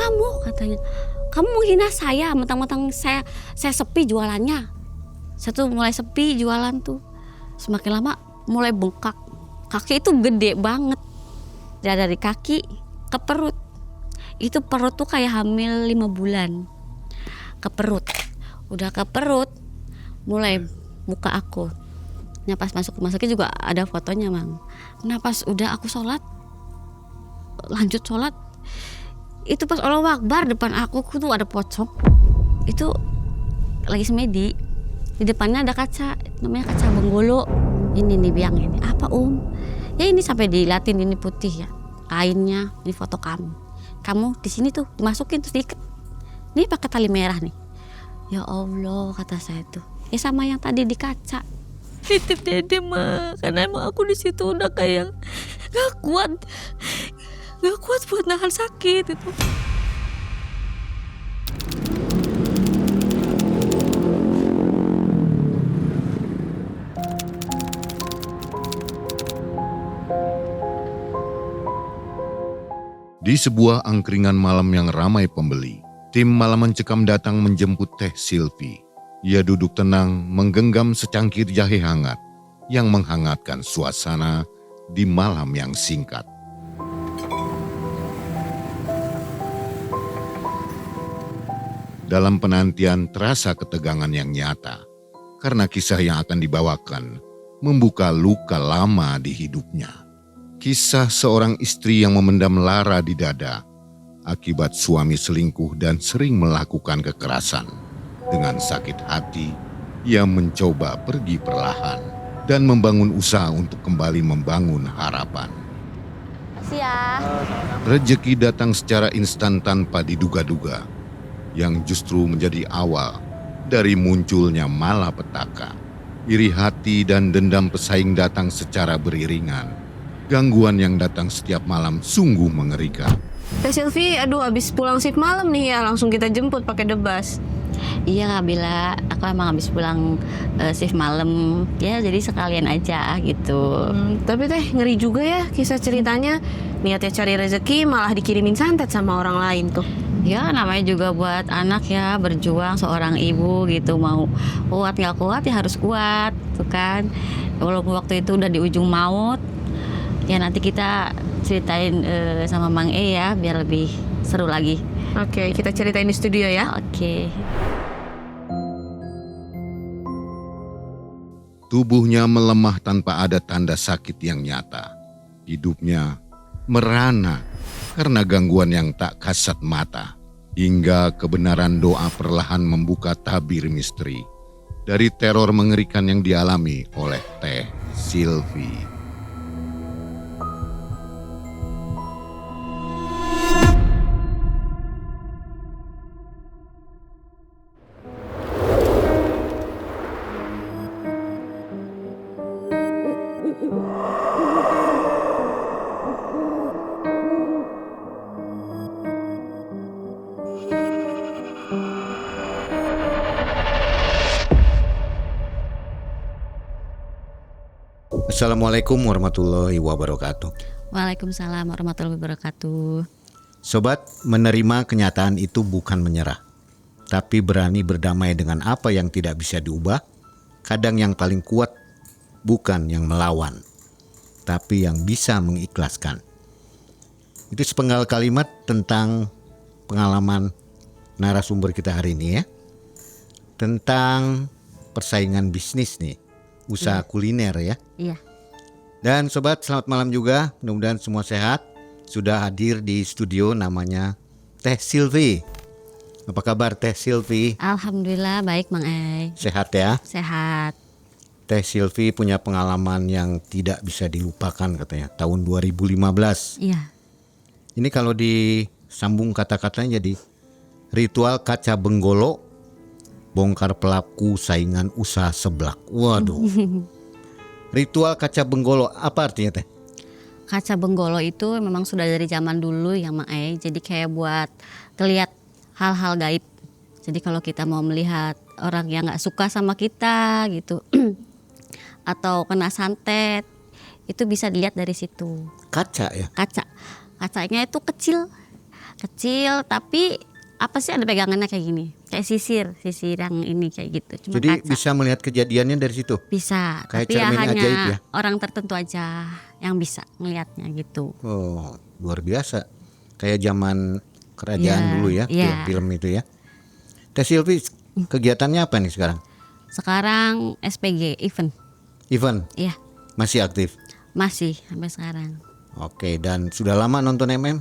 kamu katanya. Kamu menghina saya, mentang-mentang saya sepi jualannya. Saya tuh mulai sepi jualan tuh. Semakin lama mulai bengkak. Kaki itu gede banget. Dari kaki ke perut. Itu perut tuh kayak hamil 5 bulan. Ke perut. Udah ke perut mulai buka aku. Nah pas masuk rumah sakit juga ada fotonya, Mang. Nah pas udah aku sholat, lanjut sholat, itu pas Allahu Akbar depan aku tuh ada pocong. Itu lagi semedi. Di depannya ada kaca, namanya kaca benggolo. Ini nih biang ini. Apa Ya ini sampai dilatin, ini putih ya. Kainnya, ini foto kamu. Kamu di sini tuh dimasukin terus diikat. Ini pakai tali merah nih. Ya Allah kata saya tuh. Ya sama yang tadi di kaca. Titip dede mah, karena emang aku di situ udah kayak gak kuat buat nahan sakit itu. Di sebuah angkringan malam yang ramai pembeli, tim malam mencekam datang menjemput Teh Silvi. Ia duduk tenang menggenggam secangkir jahe hangat yang menghangatkan suasana di malam yang singkat. Dalam penantian terasa ketegangan yang nyata, karena kisah yang akan dibawakan membuka luka lama di hidupnya. Kisah seorang istri yang memendam lara di dada akibat suami selingkuh dan sering melakukan kekerasan. Dengan sakit hati, ia mencoba pergi perlahan dan membangun usaha untuk kembali membangun harapan. Ya. Rezeki datang secara instan tanpa diduga-duga, yang justru menjadi awal dari munculnya malapetaka. Iri hati dan dendam pesaing datang secara beriringan. Gangguan yang datang setiap malam sungguh mengerikan. Teh Silvi, aduh abis pulang shift malam nih ya, langsung kita jemput pakai debas. Iya Kak Bila, aku emang habis pulang shift malam. Ya jadi sekalian aja gitu. Tapi Teh ngeri juga ya kisah ceritanya. Niatnya cari rezeki malah dikirimin santet sama orang lain tuh. Ya namanya juga buat anak ya, berjuang seorang ibu gitu. Mau kuat gak kuat ya harus kuat tuh kan. Walaupun waktu itu udah di ujung maut, ya nanti kita ceritain sama Mang E ya biar lebih seru lagi. Oke, kita ceritain di studio ya. Oke. Tubuhnya melemah tanpa ada tanda sakit yang nyata. Hidupnya merana karena gangguan yang tak kasat mata. Hingga kebenaran doa perlahan membuka tabir misteri dari teror mengerikan yang dialami oleh Teh Silvi. Assalamualaikum warahmatullahi wabarakatuh. Waalaikumsalam warahmatullahi wabarakatuh. Sobat, menerima kenyataan itu bukan menyerah, tapi berani berdamai dengan apa yang tidak bisa diubah. Kadang yang paling kuat bukan yang melawan, tapi yang bisa mengikhlaskan. Itu sepenggal kalimat tentang pengalaman narasumber kita hari ini ya. Tentang persaingan bisnis nih, usaha kuliner ya. Iya. Dan sobat, selamat malam juga. Mudah-mudahan semua sehat. Sudah hadir di studio namanya Teh Silvi. Apa kabar Teh Silvi? Alhamdulillah baik Mang E. Sehat ya? Sehat. Teh Silvi punya pengalaman yang tidak bisa dilupakan katanya. Tahun 2015. Iya. Ini kalau disambung kata-katanya jadi ritual kaca benggolo, bongkar pelaku saingan usaha seblak. Waduh. Ritual kaca benggolo apa artinya Teh? Kaca benggolo itu memang sudah dari zaman dulu ya Mak E. Jadi kayak buat ngeliat hal-hal gaib. Jadi kalau kita mau melihat orang yang gak suka sama kita gitu atau kena santet, itu bisa dilihat dari situ. Kaca ya? Kacanya itu kecil, kecil tapi apa sih ada pegangannya kayak gini, kayak sisir yang ini kayak gitu. Cuma Jadi kaca. bisa melihat kejadiannya dari situ. Bisa, Kayak tapi ya cermin hanya ajaib ya? orang tertentu aja yang bisa ngelihatnya gitu. Oh, luar biasa. Kayak zaman kerajaan Iya, dulu ya, iya. film-film itu ya. Teh Silvi, kegiatannya apa nih sekarang? Sekarang SPG event, Event iya masih aktif. masih sampai sekarang. Oke, dan sudah lama nonton MM?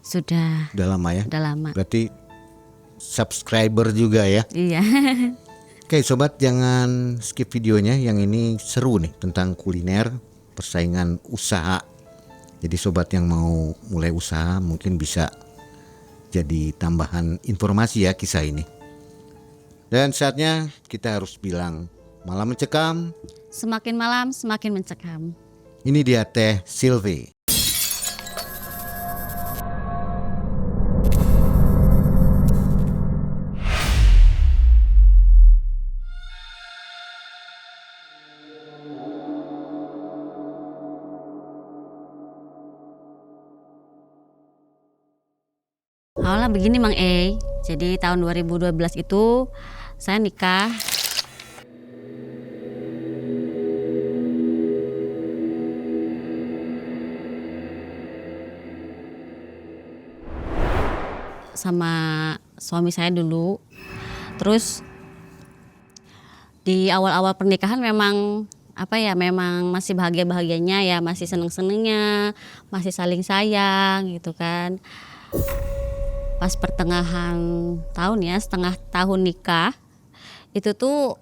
Sudah Sudah lama ya. lama. Berarti subscriber juga ya. Iya. Oke, sobat jangan skip videonya. Yang ini seru nih tentang kuliner, persaingan usaha. Jadi sobat yang mau mulai usaha mungkin bisa jadi tambahan informasi ya kisah ini. Dan saatnya kita harus bilang malam mencekam. Semakin malam semakin mencekam. Ini dia Teh Silvi. Awalnya begini Mang E. Jadi tahun 2012 itu saya nikah. Sama suami saya dulu. Terus di awal-awal pernikahan memang memang masih bahagia-bahagianya ya, masih seneng-senengnya, masih saling sayang gitu kan. Pas pertengahan tahun ya, setengah tahun nikah, itu tuh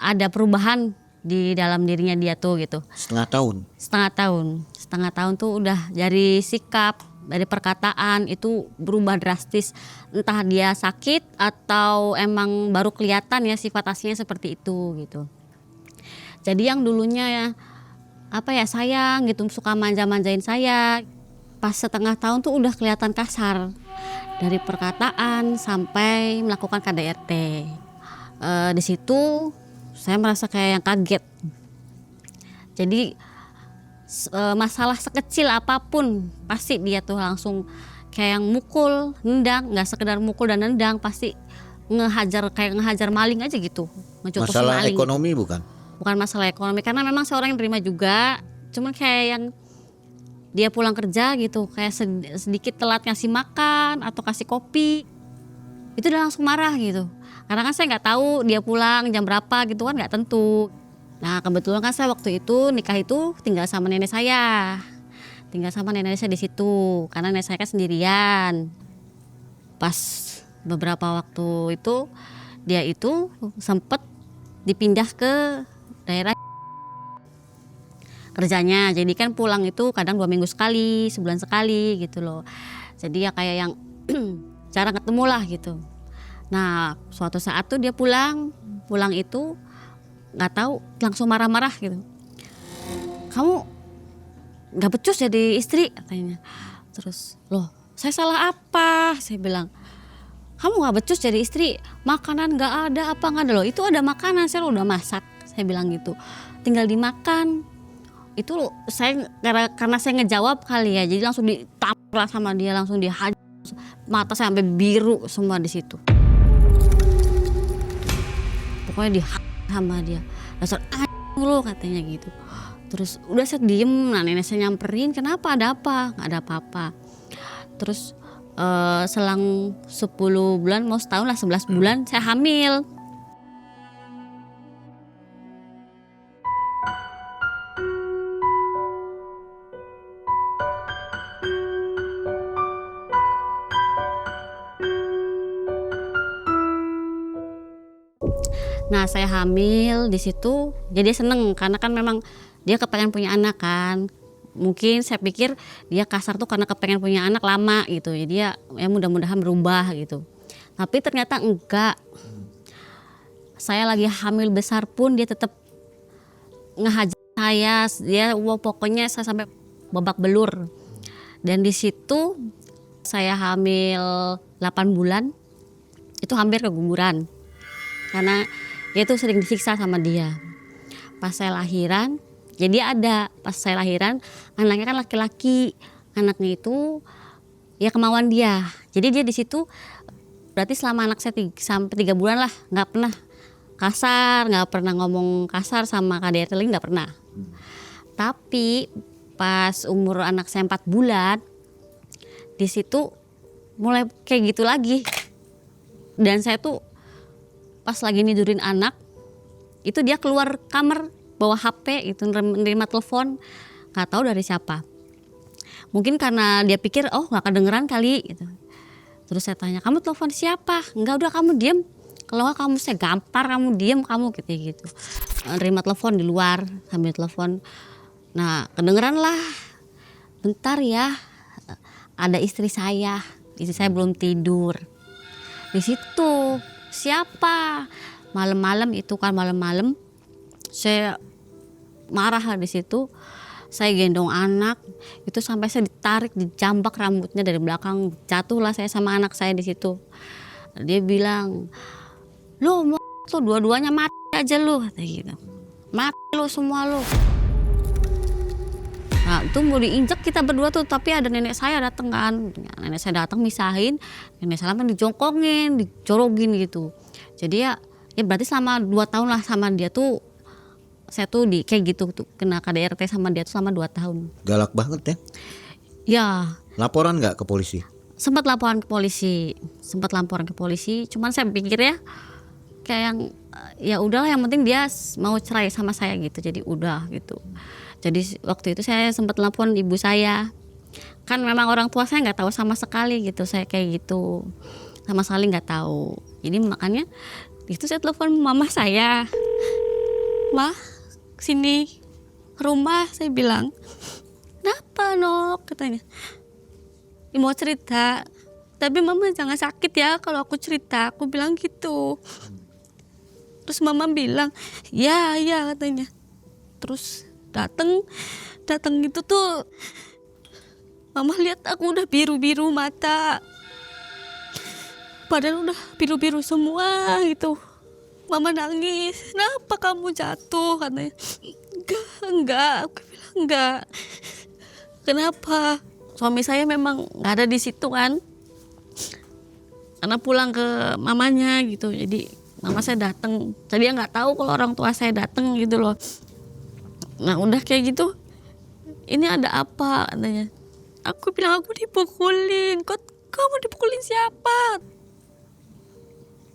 ada perubahan di dalam dirinya dia tuh gitu. Setengah tahun. Setengah tahun tuh udah dari sikap, dari perkataan itu berubah drastis. Entah dia sakit atau emang baru kelihatan ya sifat aslinya seperti itu gitu. Jadi yang dulunya ya sayang gitu, suka manja-manjain saya, pas setengah tahun tuh udah kelihatan kasar. Dari perkataan sampai melakukan KDRT. Di situ saya merasa kayak yang kaget. Jadi masalah sekecil apapun pasti dia tuh langsung kayak yang mukul, nendang, nggak sekedar mukul dan nendang, pasti ngehajar maling aja gitu. Ngecutusin Masalah maling ekonomi gitu. bukan? Bukan masalah ekonomi, karena memang seorang yang terima juga, cuman kayak yang dia pulang kerja gitu, kayak sedikit telat ngasih makan atau kasih kopi, itu udah langsung marah gitu. Karena kan saya nggak tahu dia pulang jam berapa gitu kan, nggak tentu. Nah kebetulan kan saya waktu itu nikah itu tinggal sama nenek saya di situ, karena nenek saya kan sendirian. Pas beberapa waktu itu dia itu sempet dipindah ke daerah kerjanya, jadi kan pulang itu kadang 2 minggu sekali, sebulan sekali gitu loh. Jadi ya kayak yang jarang ketemu lah gitu. Nah suatu saat tuh dia pulang itu nggak tahu langsung marah-marah gitu. Kamu nggak becus jadi istri katanya. Terus loh saya salah apa? Saya bilang kamu nggak becus jadi istri, makanan nggak ada apa nggak ada loh. Itu ada makanan, saya udah masak. Saya bilang gitu, tinggal dimakan. Itu saya karena saya ngejawab kali ya, jadi langsung ditampar sama dia, langsung dihajar, mata saya sampai biru semua di situ. Pokoknya dihajar sama dia, dasar lu katanya gitu. Terus udah saya diem, nah nenek saya nyamperin, kenapa, ada apa? Nggak ada apa-apa. Terus selang 10 bulan, mau setahun lah, 11 bulan saya hamil. Nah saya hamil di situ, jadi dia seneng karena kan memang dia kepengen punya anak kan. Mungkin saya pikir dia kasar tuh karena kepengen punya anak lama gitu, jadi ya mudah-mudahan berubah gitu. Tapi ternyata enggak. Saya lagi hamil besar pun dia tetap ngehajar saya. Pokoknya saya sampai babak belur. Dan di situ saya hamil 8 bulan itu hampir keguguran karena dia tuh sering disiksa sama dia. Pas saya lahiran, jadi pas saya lahiran anaknya kan laki-laki, anaknya itu ya kemauan dia. Jadi dia di situ berarti selama anak saya sampai 3 bulan lah nggak pernah kasar, nggak pernah ngomong kasar sama KDRT lagi, nggak pernah. Tapi pas umur anak saya 4 bulan, di situ mulai kayak gitu lagi. Dan saya tuh pas lagi nidurin anak, itu dia keluar kamar bawa HP itu nerima telepon, nggak tahu dari siapa. Mungkin karena dia pikir oh nggak kedengeran kali gitu. Terus saya tanya, kamu telepon siapa? Enggak, udah kamu diem. Kalau nggak kamu saya gampar, kamu diem kamu gitu. Nerima telepon di luar sambil telepon. Nah kedengeran lah. Bentar ya, ada istri saya belum tidur. Di situ siapa? Malam-malam itu kan malam-malam. Saya marah di situ. Saya gendong anak, itu sampai saya ditarik, dijambak rambutnya dari belakang, jatuhlah saya sama anak saya di situ. Dia bilang, "Lu mau tuh dua-duanya mati aja lu," kata gitu. "Mati lu semua lu." Nah, itu mau diinjek kita berdua tuh, tapi ada nenek saya datang kan. Nenek saya datang misahin, nenek saya kan dijongkongin, dicorogin gitu. Jadi ya berarti selama 2 tahun lah sama dia tuh, saya tuh kayak gitu tuh, kena KDRT sama dia tuh selama 2 tahun. Galak banget ya. Ya, Laporan nggak ke polisi? sempat laporan ke polisi, cuman saya pikir ya kayak yang ya udahlah, yang penting dia mau cerai sama saya gitu, jadi udah gitu. Jadi waktu itu saya sempat telepon ibu saya, kan memang orang tua saya nggak tahu sama sekali gitu saya kayak gitu, sama sekali nggak tahu. Jadi makanya itu saya telepon mama saya, "Ma, sini rumah," saya bilang. "Kenapa Nok?" katanya. "Mau cerita, tapi mama jangan sakit ya kalau aku cerita," aku bilang gitu. Terus mama bilang, "Ya katanya. Terus datang itu tuh mama lihat aku udah biru-biru mata, padahal udah biru-biru semua gitu. Mama nangis, "Kenapa kamu jatuh?" katanya. Enggak, aku bilang enggak. "Kenapa?" Suami saya memang nggak ada di situ kan, karena pulang ke mamanya gitu. Jadi mama saya datang, tadi dia nggak tahu kalau orang tua saya datang gitu loh. Nah udah kayak gitu, "Ini ada apa?" katanya. Aku bilang, "Aku dipukulin." "Kok kamu dipukulin siapa?"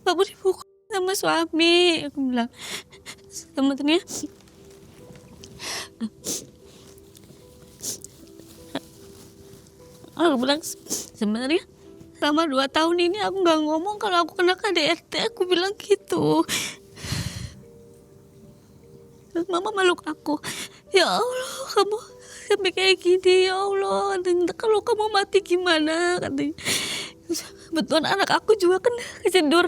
"Aku dipukul sama suami," aku bilang. Sebenarnya aku bilang, sebenarnya selama 2 tahun ini aku nggak ngomong kalau aku kena KDRT, aku bilang gitu. Terus mama meluk aku, "Ya Allah, kamu sampai kayak gini, ya Allah, kalau kamu mati gimana?" katanya. Betulan anak aku juga kena kecendur,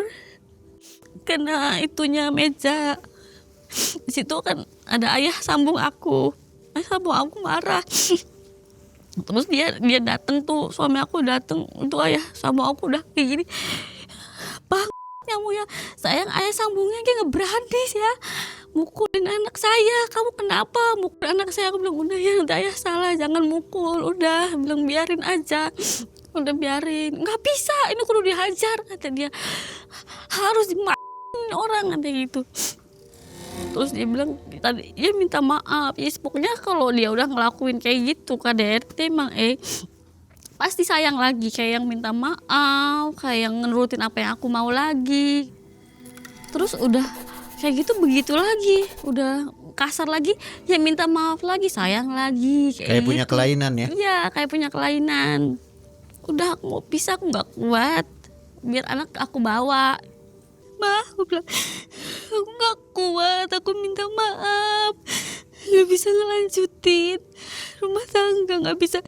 kena itunya meja. Di situ kan ada ayah sambung aku marah. Terus dia datang tuh, suami aku datang, itu ayah sambung aku udah kayak gini, "Bang, kamu ya sayang ayah sambungnya kayak nggak berani ya mukulin anak saya, kamu kenapa mukul anak saya?" Aku bilang, "Udah ya, nanti ayah salah, jangan mukul, udah," bilang, "biarin aja, udah biarin." "Nggak bisa, ini kudu dihajar," kata dia, "harus dimatiin orang," kata gitu. Terus dia bilang, tadi dia minta maaf. Ya pokoknya kalau dia udah ngelakuin kayak gitu KDRT emang pasti sayang lagi, kayak yang minta maaf, kayak yang nurutin apa yang aku mau lagi. Terus udah kayak gitu begitu lagi, udah kasar lagi, ya minta maaf lagi, sayang lagi. Kayak punya gitu. kelainan ya? Iya, kayak punya kelainan. Udah aku mau pisah, aku nggak kuat. Biar anak aku bawa. "Ma," aku bilang, "aku nggak kuat, aku minta maaf, nggak bisa ngelanjutin rumah tangga, nggak bisa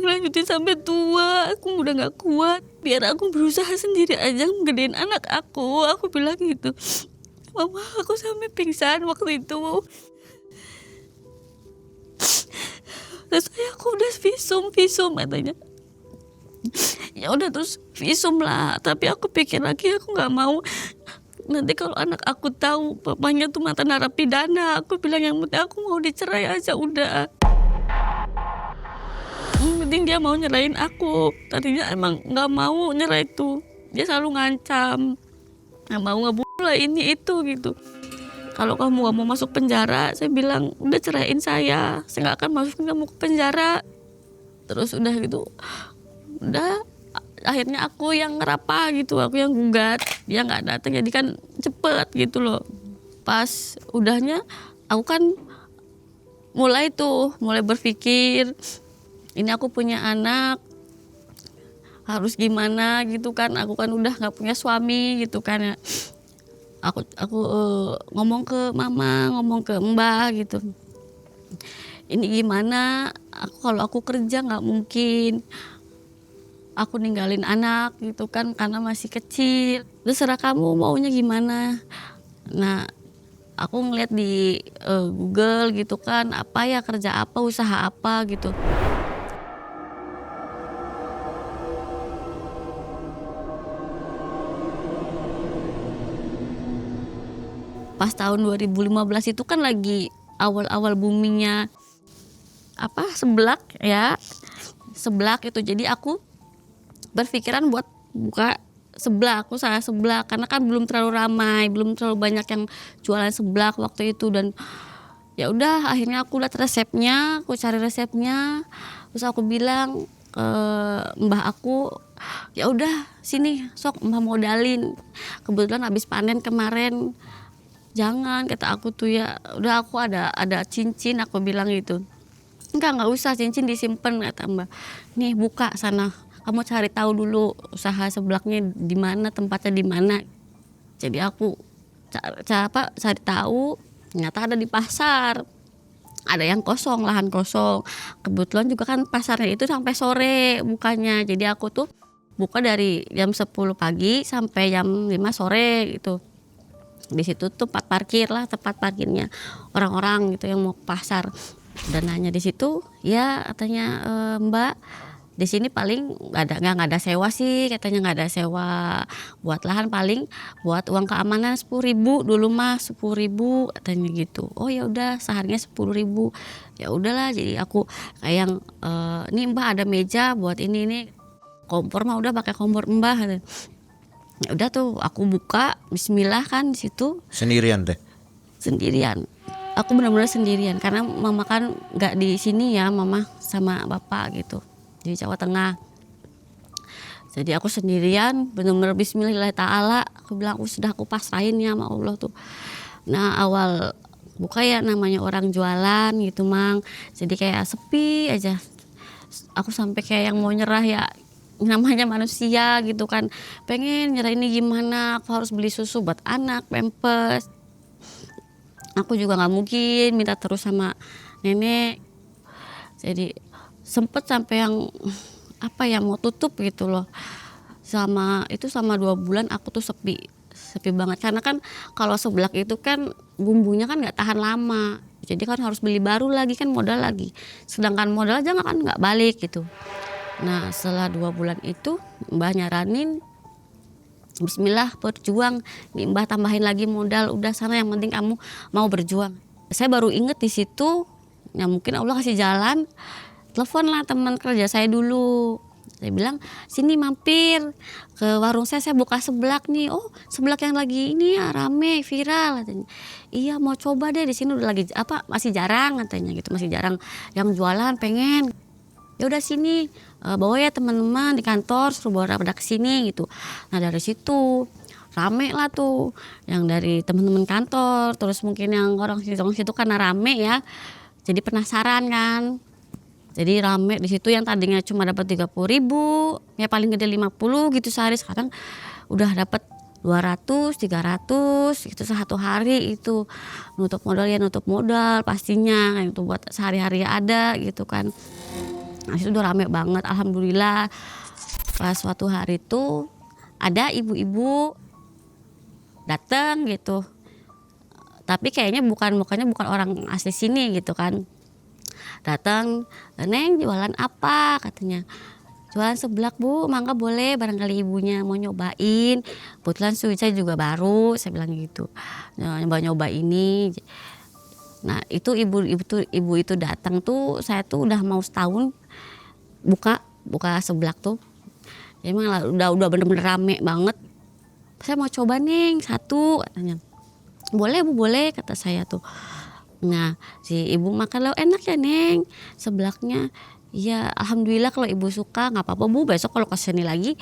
ngelanjutin sampai tua, aku udah nggak kuat, biar aku berusaha sendiri aja ngegedein anak aku," aku bilang gitu. Mama aku sampai pingsan waktu itu. Terus aku udah visum katanya. Ya udah, terus visum lah, tapi aku pikir lagi, aku nggak mau nanti kalau anak aku tahu papanya tuh mantan narapidana. Aku bilang yang penting aku mau dicerai aja udah. Yang penting dia mau nyerahin aku. Tadinya emang nggak mau nyerah itu. Dia selalu ngancam, nggak mau ngebunuh lah ini itu gitu. Kalau kamu gak mau masuk penjara, saya bilang udah ceraiin saya nggak akan masukin kamu ke penjara. Terus udah gitu, udah akhirnya aku yang ngerapah gitu, aku yang gugat, dia nggak datang, jadi kan cepet gitu loh. Pas udahnya, aku kan mulai berpikir, ini aku punya anak, harus gimana gitu kan, aku kan udah nggak punya suami gitu kan ya. Aku ngomong ke mama, ngomong ke mbah gitu. Ini gimana? Kalau aku kerja nggak mungkin aku ninggalin anak gitu kan karena masih kecil. Terserah kamu maunya gimana. Nah, aku ngeliat di Google gitu kan, apa ya kerja apa, usaha apa gitu. Pas tahun 2015 itu kan lagi awal-awal boomingnya seblak ya. Seblak itu, jadi aku berpikiran buat buka seblak, usaha seblak karena kan belum terlalu ramai, belum terlalu banyak yang jualan seblak waktu itu. Dan ya udah akhirnya aku lihat resepnya, aku cari resepnya, terus aku bilang ke mbah aku, ya udah sini sok mbah modalin, kebetulan habis panen kemarin. Jangan, kata aku tuh, ya udah aku ada cincin, aku bilang gitu. Enggak usah, cincin disimpan, kata mbak. Nih buka sana, kamu cari tahu dulu usaha seblaknya di mana, tempatnya di mana. Jadi aku cari tahu, ternyata ada di pasar. Ada yang kosong, lahan kosong. Kebetulan juga kan pasarnya itu sampai sore bukanya. Jadi aku tuh buka dari jam 10 pagi sampai jam 5 sore gitu. Di situ tuh tempat parkirnya orang-orang gitu yang mau ke pasar. Dan nanya di situ, ya katanya Mbak, di sini paling nggak ada sewa sih, katanya nggak ada sewa buat lahan, paling buat uang keamanan 10.000 dulu mah, 10.000 katanya gitu. Oh ya udah, seharinya 10.000. Ya udahlah, jadi aku kayak yang nih Mbak ada meja buat ini kompor mah udah pakai kompor Mbak. Ya udah tuh aku buka, bismillah kan di situ. Sendirian deh? Sendirian. Aku benar-benar sendirian karena mama kan nggak di sini ya, mama sama bapak gitu di Jawa Tengah. Jadi aku sendirian, benar-benar bismillah ta'ala. Aku bilang aku pasrahin ya sama Allah tuh. Nah awal buka ya namanya orang jualan gitu Mang. Jadi kayak sepi aja. Aku sampai kayak yang mau nyerah ya. Namanya manusia gitu kan, pengen nyerah, ini gimana, aku harus beli susu buat anak, pampers. Aku juga nggak mungkin minta terus sama nenek. Jadi sempet sampai yang mau tutup gitu loh. Selama 2 bulan aku tuh sepi banget karena kan kalau seblak itu kan bumbunya kan nggak tahan lama. Jadi kan harus beli baru lagi kan, modal lagi. Sedangkan modal aja kan nggak balik gitu. Nah setelah 2 bulan itu Mbah nyaranin, bismillah berjuang, nih Mbah tambahin lagi modal, udah sana yang penting kamu mau berjuang. Saya baru inget di situ, ya mungkin Allah kasih jalan, telepon lah teman kerja saya dulu. Saya bilang sini mampir ke warung saya buka seblak nih. Oh seblak yang lagi ini ya rame viral katanya. Iya mau coba deh, di sini udah lagi masih jarang katanya gitu, masih jarang yang jualan, pengen. Ya udah sini bawa ya teman-teman di kantor, suruh bawa pada kesini gitu. Nah dari situ rame lah tuh yang dari teman-teman kantor, terus mungkin yang orang situ karena rame ya, jadi penasaran kan. Jadi rame di situ, yang tadinya cuma dapat 30.000, ya paling gede 50 gitu sehari, sekarang udah dapat 200, 300 gitu satu hari. Itu nutup modal pastinya, itu buat sehari-hari ada gitu kan. Nah itu udah rame banget, alhamdulillah. Pas suatu hari itu ada ibu-ibu datang gitu, tapi kayaknya mukanya bukan orang asli sini gitu kan. Datang, Neng jualan apa katanya. Jualan seblak Bu, mangga boleh, barangkali ibunya mau nyobain. Kebetulan suami saya juga baru, saya bilang gitu, nyoba ini. Nah itu ibu itu datang tuh, saya tuh udah mau setahun buka buka seblak tuh. Ya emang lah, udah bener-bener rame banget. Saya mau coba Neng satu katanya. Boleh Bu, boleh kata saya tuh. Nah si ibu makan lo enak ya Neng seblaknya. Iya alhamdulillah kalau ibu suka nggak apa-apa Bu, besok kalau kesini lagi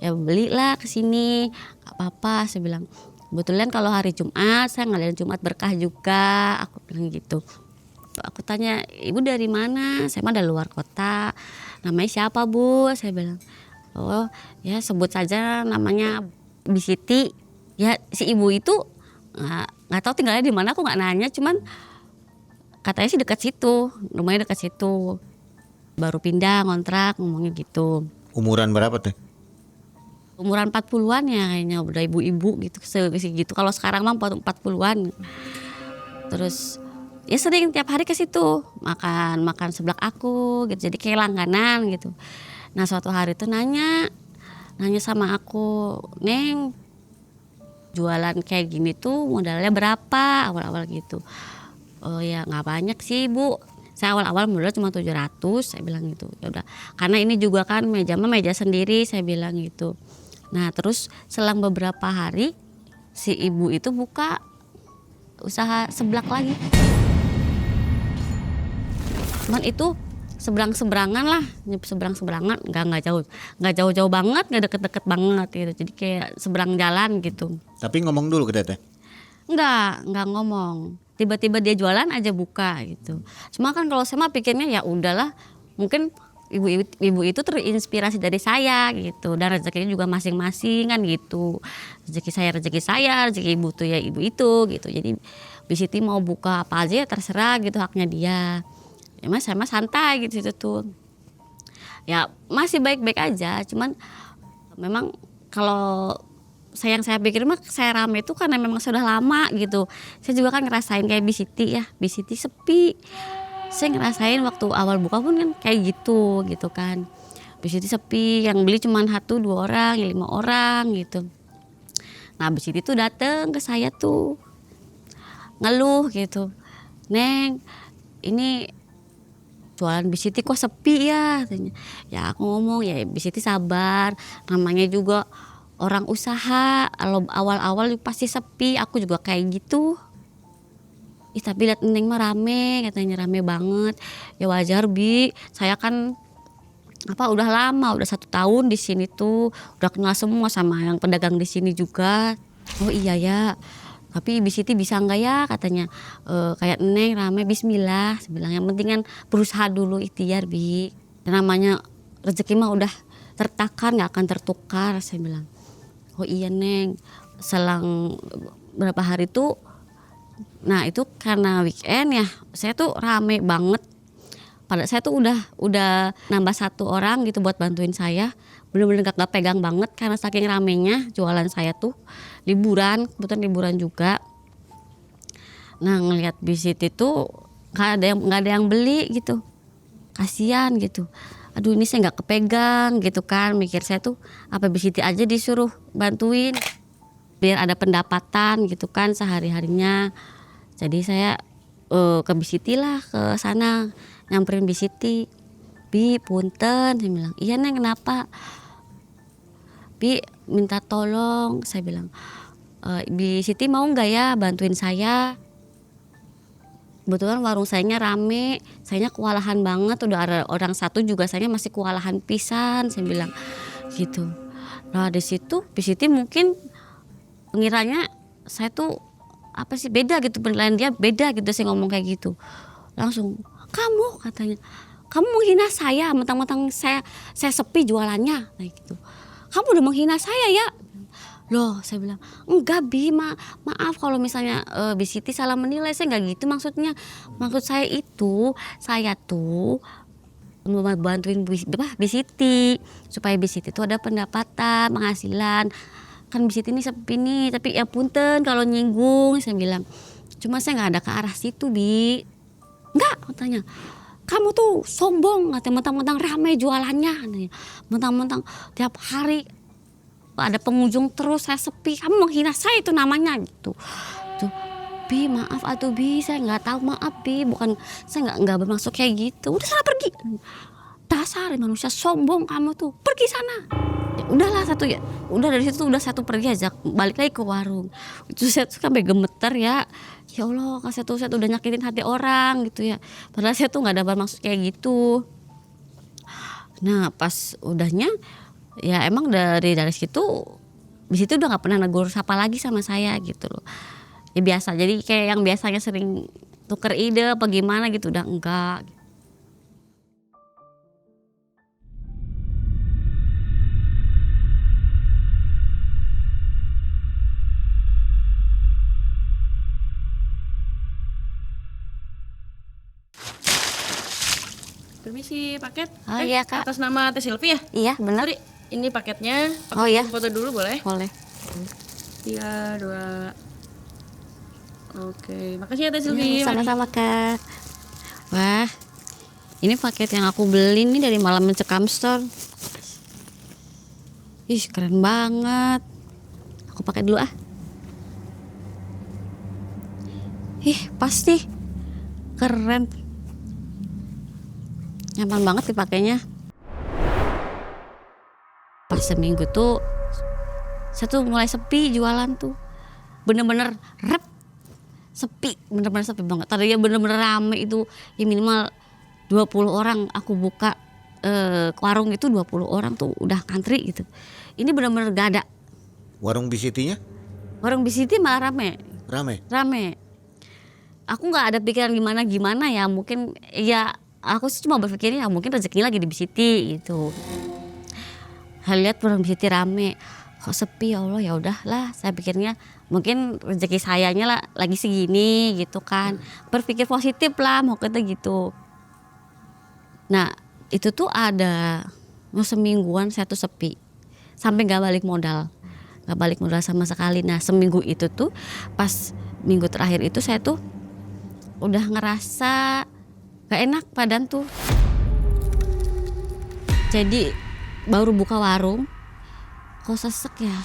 ya belilah kesini nggak apa-apa. Saya bilang kebetulan kalau hari Jumat saya ngadain Jumat berkah juga, aku bilang gitu. Aku tanya ibu dari mana, saya mah dari luar kota, namanya siapa Bu, saya bilang oh ya sebut saja namanya Bisiti. Ya si ibu itu nggak tahu tinggalnya di mana, aku nggak nanya, cuman katanya sih dekat situ, rumahnya dekat situ, baru pindah ngontrak ngomongnya gitu. Umuran berapa teh? Umuran 40-an ya kayaknya, udah ibu-ibu gitu gitu. Kalau sekarang mah 40-an. Terus ya sering tiap hari ke situ makan seblak aku gitu, jadi kayak langganan gitu. Nah suatu hari tuh nanya sama aku, Neng jualan kayak gini tuh modalnya berapa awal-awal gitu. Oh ya nggak banyak sih Bu, saya awal-awal modal cuma 700, saya bilang gitu. Ya udah karena ini juga kan meja sendiri, saya bilang gitu. Nah terus selang beberapa hari si ibu itu buka usaha seblak lagi. Cuman itu seberang-seberangan lah, seberang-seberangan, nggak jauh-jauh banget, nggak deket-deket banget gitu. Jadi kayak seberang jalan gitu. Tapi ngomong dulu ke teteh. Nggak ngomong. Tiba-tiba dia jualan aja buka gitu. Cuma kan kalau saya mah pikirnya ya udahlah, mungkin ibu itu terinspirasi dari saya gitu, dan rezekinya juga masing-masing kan gitu. Rezeki saya, rezeki ibu tuh ya ibu itu gitu. Jadi Bisiti mau buka apa aja ya terserah gitu, haknya dia. Ya mas saya mah santai gitu itu tuh. Ya masih baik-baik aja, cuman memang kalau yang saya pikir mah saya rame itu karena memang sudah lama gitu. Saya juga kan ngerasain kayak Bisiti ya, Bisiti sepi. Saya ngerasain waktu awal buka pun kan kayak gitu kan. Bisiti sepi, yang beli cuma 1-2 orang, 5 orang gitu. Nah Bisiti tuh dateng ke saya tuh ngeluh gitu, Neng ini jualan Bisiti kok sepi ya katanya. Ya aku ngomong ya Bisiti sabar, namanya juga orang usaha, awal-awal pasti sepi, aku juga kayak gitu. Ih tapi liat Neng mah rame, katanya rame banget. Ya wajar Bi, saya kan udah lama, udah 1 tahun di sini tuh, udah kenal semua sama yang pedagang di sini juga. Oh iya ya, tapi Bisiti bisa nggak ya katanya, kayak Neng rame, Bismillah. Saya bilang yang penting kan berusaha dulu, ikhtiar Bi. Namanya rezeki mah udah tertakar, nggak akan tertukar, saya bilang. Oh iya Neng, selang berapa hari tuh, nah itu karena weekend ya, saya tuh rame banget. Pada saya tuh udah nambah 1 orang gitu buat bantuin saya, bener-bener gak pegang banget karena saking ramenya jualan saya tuh. Kebetulan liburan juga. Nah ngelihat Bisiti tuh nggak ada yang beli gitu, kasihan gitu. Aduh ini saya nggak kepegang gitu kan, mikir saya tuh apa Bisiti aja disuruh bantuin biar ada pendapatan gitu kan sehari-harinya. Jadi saya ke Bisiti lah, ke sana nyamperin Bisiti. Bi punten, saya bilang iya Neng kenapa? Bi minta tolong, saya bilang Bisiti mau nggak ya bantuin saya? Kebetulan warung sayanya rame, sayanya kewalahan banget, udah ada orang satu juga sayanya masih kewalahan pisan, saya bilang gitu. Nah di situ Bisiti mungkin pengiranya saya tuh apa sih beda gitu, penilaian dia beda gitu, saya ngomong kayak gitu. Langsung kamu katanya, kamu menghina saya, mentang-mentang saya sepi jualannya, kayak gitu. Kamu udah menghina saya ya. Loh saya bilang enggak Bi, maaf kalau misalnya Bisiti salah menilai, saya nggak gitu maksudnya. Maksud saya itu saya tuh bantuin Bisiti supaya Bisiti tuh ada pendapatan, penghasilan. Kan Bisiti ini sepi nih, tapi ya punten kalau nyinggung, saya bilang. Cuma saya nggak ada ke arah situ Bi. Enggak katanya, kamu tuh sombong, katanya mentang-mentang ramai jualannya, mentang-mentang tiap hari ada pengunjung terus, saya sepi, kamu menghina saya itu namanya gitu. Tuh Bi maaf atuh Bi, saya nggak tahu, maaf Bi, bukan saya nggak bermaksud kayak gitu, udah sana pergi. dasar manusia sombong kamu tuh, pergi sana. Ya udahlah udah dari situ udah satu pergi aja, balik lagi ke warung. Itu saya tuh sampai gemeter ya Allah, saya udah nyakitin hati orang gitu ya, padahal saya tuh nggak ada bermaksud kayak gitu. Nah pas udahnya ya emang dari situ di situ udah nggak pernah negur sapa lagi sama saya gitu loh. Ya biasa, jadi kayak yang biasanya sering tuker ide apa gimana gitu udah enggak. Permisi, paket. Oh iya, Kak. Atas nama Teh Silvi ya? Iya benar. Sorry, ini paketnya. Oh iya. Foto dulu boleh? Boleh. 3, 2. Oke, makasih ya Teh Silvi. Sama-sama Kak. Wah, ini paket yang aku beli nih dari Malam Mencekam Store. Ih keren banget. Aku pakai dulu ah. Ih pasti keren. Nyaman banget dipakainya. Pas seminggu tuh saya tuh mulai sepi jualan tuh. Bener-bener sepi, bener-bener sepi banget. Tadinya bener-bener rame itu, ya minimal 20 orang aku buka warung itu 20 orang tuh udah ngantri gitu. Ini bener-bener gak ada. Warung Bisitinya Warung Bisiti malah rame. rame. Aku nggak ada pikiran gimana ya, mungkin ya aku sih cuma berpikirnya ya mungkin rezeki lagi di Bisiti gitu. Lihat warung Bisiti rame, kok sepi ya Allah, ya udahlah saya pikirnya mungkin rezeki sayanya lah lagi segini gitu kan. Berpikir positif lah mau kata gitu. Nah itu tuh ada semingguan saya tuh sepi sampai nggak balik modal sama sekali. Nah seminggu itu tuh pas minggu terakhir itu saya tuh udah ngerasa gak enak badan tuh. Jadi baru buka warung kok sesek ya,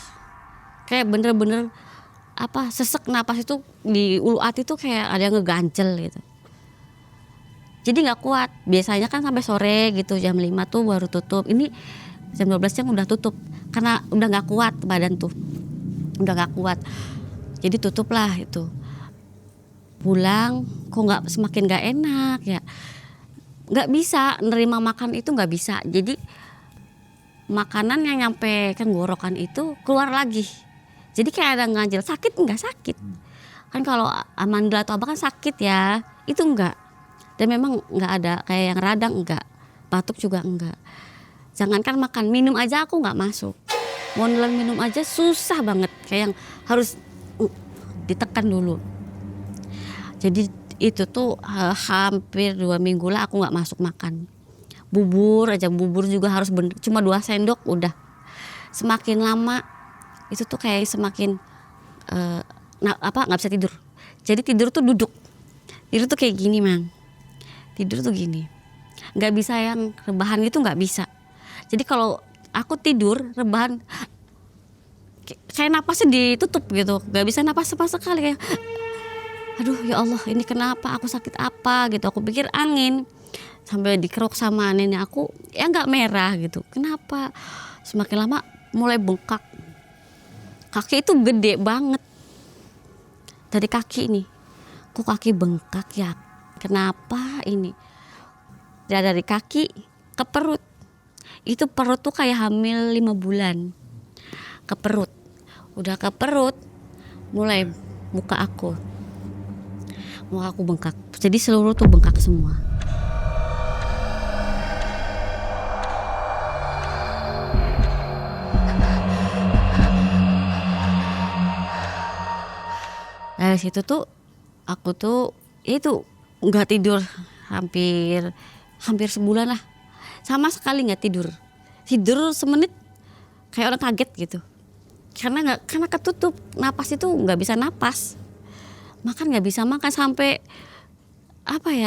kayak bener-bener sesek, napas itu di ulu hati tuh kayak ada yang ngegancel gitu. Jadi nggak kuat. Biasanya kan sampai sore gitu jam 5 tuh baru tutup. Ini jam 12 jam udah tutup karena udah nggak kuat badan tuh, udah nggak kuat. Jadi tutup lah itu. Pulang kok nggak, semakin nggak enak ya, nggak bisa nerima makan itu, nggak bisa. Jadi makanan yang nyampe tenggorokan itu keluar lagi. Jadi kayak ada nganjel. Sakit nggak sakit kan, kalau amandel atau apa kan sakit ya, itu enggak. Dan memang nggak ada kayak yang radang, enggak, batuk juga enggak. Jangankan makan, minum aja aku nggak masuk. Mau nelan minum aja susah banget, kayak yang harus ditekan dulu. Jadi itu tuh hampir 2 minggu lah aku nggak masuk makan. Bubur juga harus cuma 2 sendok udah. Semakin lama itu tuh kayak semakin nggak bisa tidur. Jadi tidur tuh duduk. Tidur tuh kayak gini Mang. Tidur tuh gini. Nggak bisa yang rebahan gitu, nggak bisa. Jadi kalau aku tidur rebahan kayak napasnya ditutup gitu. Nggak bisa napas sama sekali, kayak aduh ya Allah ini kenapa, aku sakit apa gitu. Aku pikir angin, sampai dikeruk sama nenek aku ya nggak merah gitu. Kenapa? Semakin lama mulai bengkak. Kaki itu gede banget. Dari kaki nih, kok kaki bengkak ya? Kenapa ini? Ya, dari kaki ke perut. Itu perut tuh kayak hamil 5 bulan. Ke perut. Udah ke perut mulai muka aku bengkak. Jadi seluruh tuh bengkak semua. Dari situ tuh aku tuh itu nggak tidur hampir sebulan lah, sama sekali nggak tidur semenit kayak orang kaget gitu, karena ketutup napas itu nggak bisa napas, makan nggak bisa makan, sampai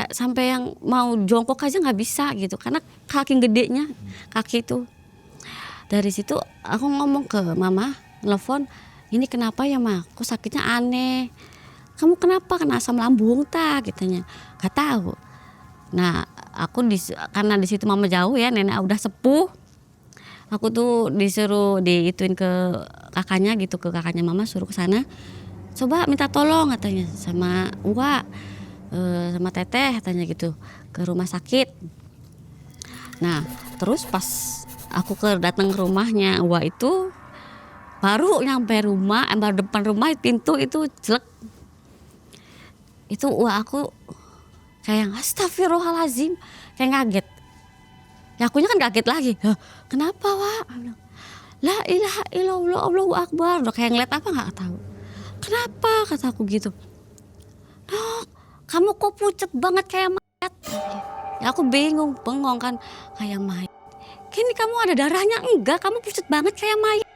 sampai yang mau jongkok aja nggak bisa gitu karena kaki gedenya kaki itu. Dari situ aku ngomong ke mama, telepon, ini kenapa ya Ma, kok sakitnya aneh, kamu kenapa, kena asam lambung tak, katanya. Gak tahu. Nah karena di situ mama jauh ya, nenek udah sepuh. Aku tuh disuruh diituin ke kakaknya gitu, ke kakaknya mama suruh ke sana. Coba minta tolong katanya sama Uwa, sama Teteh katanya gitu ke rumah sakit. Nah, terus pas aku datang ke rumahnya Uwa itu, baru nyampe rumah, baru depan rumah pintu itu jelek. Itu Uwa aku kayak astagfirullahalazim, kayak ngaget. Ya akunya kan kaget lagi. Hah, kenapa Wak? La ilaha illallah, Allahu Akbar. Udah kayak ngeliat apa nggak tahu. Kenapa kata aku gitu. Dok, kamu kok pucet banget kayak mayat. Ya aku bengong kan kayak mayat. Kini kamu ada darahnya enggak? Kamu pucet banget kayak mayat.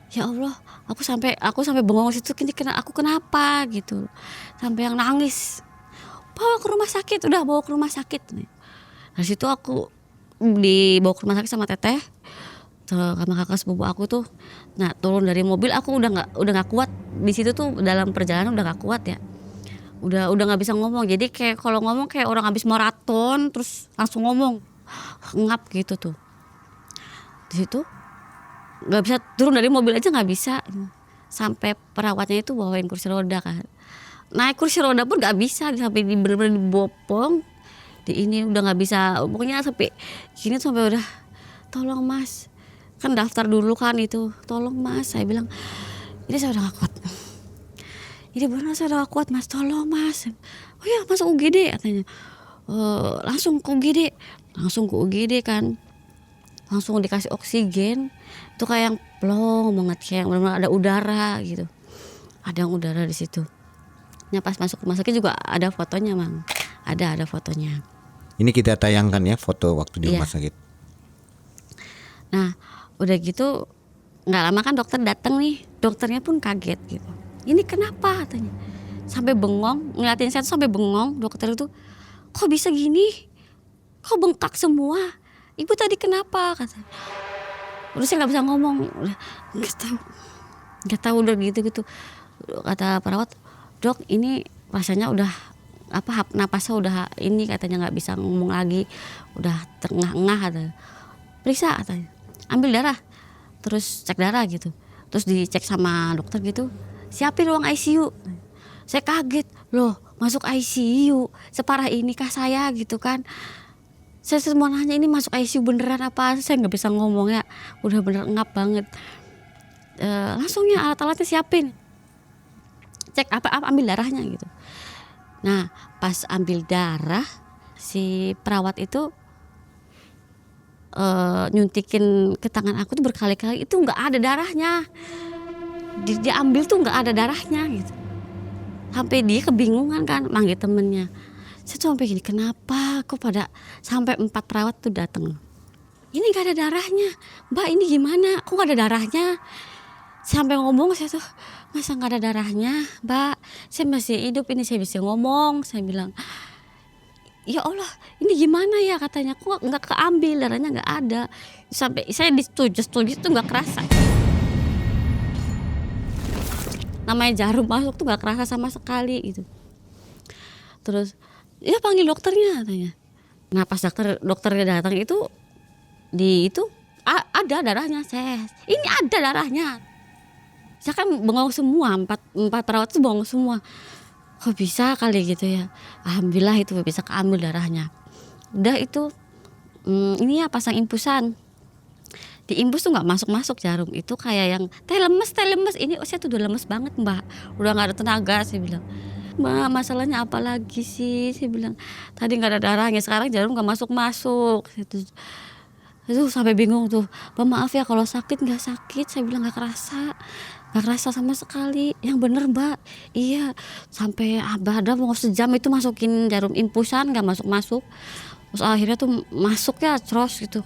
Ya Allah, aku sampai bengong situ. Kini aku kenapa gitu. Sampai yang nangis. Bawa ke rumah sakit, udah bawa ke rumah sakit nih. Dari situ aku dibawa ke rumah sakit sama Teteh, sama kakak sepupu aku tuh. Nah turun dari mobil aku udah nggak kuat di situ tuh, dalam perjalanan udah nggak kuat ya. Udah nggak bisa ngomong. Jadi kayak kalau ngomong kayak orang habis maraton terus langsung ngomong, ngap gitu tuh. Di situ nggak bisa turun dari mobil aja nggak bisa. Sampai perawatnya itu bawain kursi roda kan. Naik kursi roda pun nggak bisa, sampai bener-bener dibopong. Di ini udah nggak bisa, pokoknya sampai gini sampai udah, tolong Mas, kan daftar dulu kan itu, tolong Mas, saya bilang ini saya udah gak kuat, ini benar saya udah gak kuat Mas, tolong Mas. Oh ya masuk UGD katanya. Langsung ke UGD kan, langsung dikasih oksigen, itu kayak yang plong banget, kayak benar-benar ada udara gitu, ada yang udara di situ. Nah pas masuk rumah sakit juga ada fotonya Mang, ada fotonya. Ini kita tayangkan ya foto waktu di rumah sakit. Nah udah gitu nggak lama kan dokter datang nih, dokternya pun kaget gitu. Ini kenapa katanya, sampai bengong ngeliatin saya tuh sampai bengong. Dokter itu kok bisa gini, kok bengkak semua, ibu tadi kenapa kata. Udah saya nggak bisa ngomong, udah nggak tahu udah gitu. Kata perawat, dok ini rasanya udah napasnya udah ini katanya nggak bisa ngomong lagi, udah terengah-engah katanya. Periksa katanya, ambil darah, terus cek darah gitu, terus dicek sama dokter gitu, siapin ruang ICU. Saya kaget, loh masuk ICU separah ini kah saya gitu kan. Saya semua nanya ini masuk ICU beneran apa, saya nggak bisa ngomong ya, udah bener ngap banget. Langsungnya alat-alatnya siapin, cek apa ambil darahnya gitu. Nah pas ambil darah si perawat itu nyuntikin ke tangan aku tuh berkali-kali, itu nggak ada darahnya. Dia ambil tuh nggak ada darahnya gitu. Sampai dia kebingungan kan, manggil temennya. Saya tuh sampai gini, kenapa kok pada sampai 4 perawat tuh datang. Ini nggak ada darahnya, Mbak ini gimana? Kok nggak ada darahnya? Sampai ngomong saya tuh, masa nggak ada darahnya, Mbak? Saya masih hidup ini, saya bisa ngomong. Saya bilang, ya Allah, ini gimana ya katanya, kok nggak keambil, darahnya nggak ada. Sampai saya disetujui itu nggak kerasa. Namanya jarum masuk tuh nggak kerasa sama sekali gitu. Terus, ya panggil dokternya katanya. Nah pas dokternya datang itu ada darahnya. Ini ada darahnya. Saya kan bengong semua, empat perawat itu bengong semua. Kok bisa kali gitu ya. Alhamdulillah itu bisa keambil darahnya. Udah itu ini ya pasang impusan. Diimpus tuh nggak masuk jarum itu, kayak yang teh lemes. Ini saya tuh udah lemes banget Mbak, udah nggak ada tenaga. Saya bilang, Mbak masalahnya apa lagi sih? Saya bilang tadi nggak ada darahnya, sekarang jarum nggak masuk. Itu sampai bingung tuh, Mbak maaf ya kalau sakit nggak sakit. Saya bilang nggak kerasa sama sekali. Yang bener Mbak, iya. Sampai ada mau sejam itu masukin jarum impusan nggak masuk. Terus akhirnya tuh masuk ya terus gitu.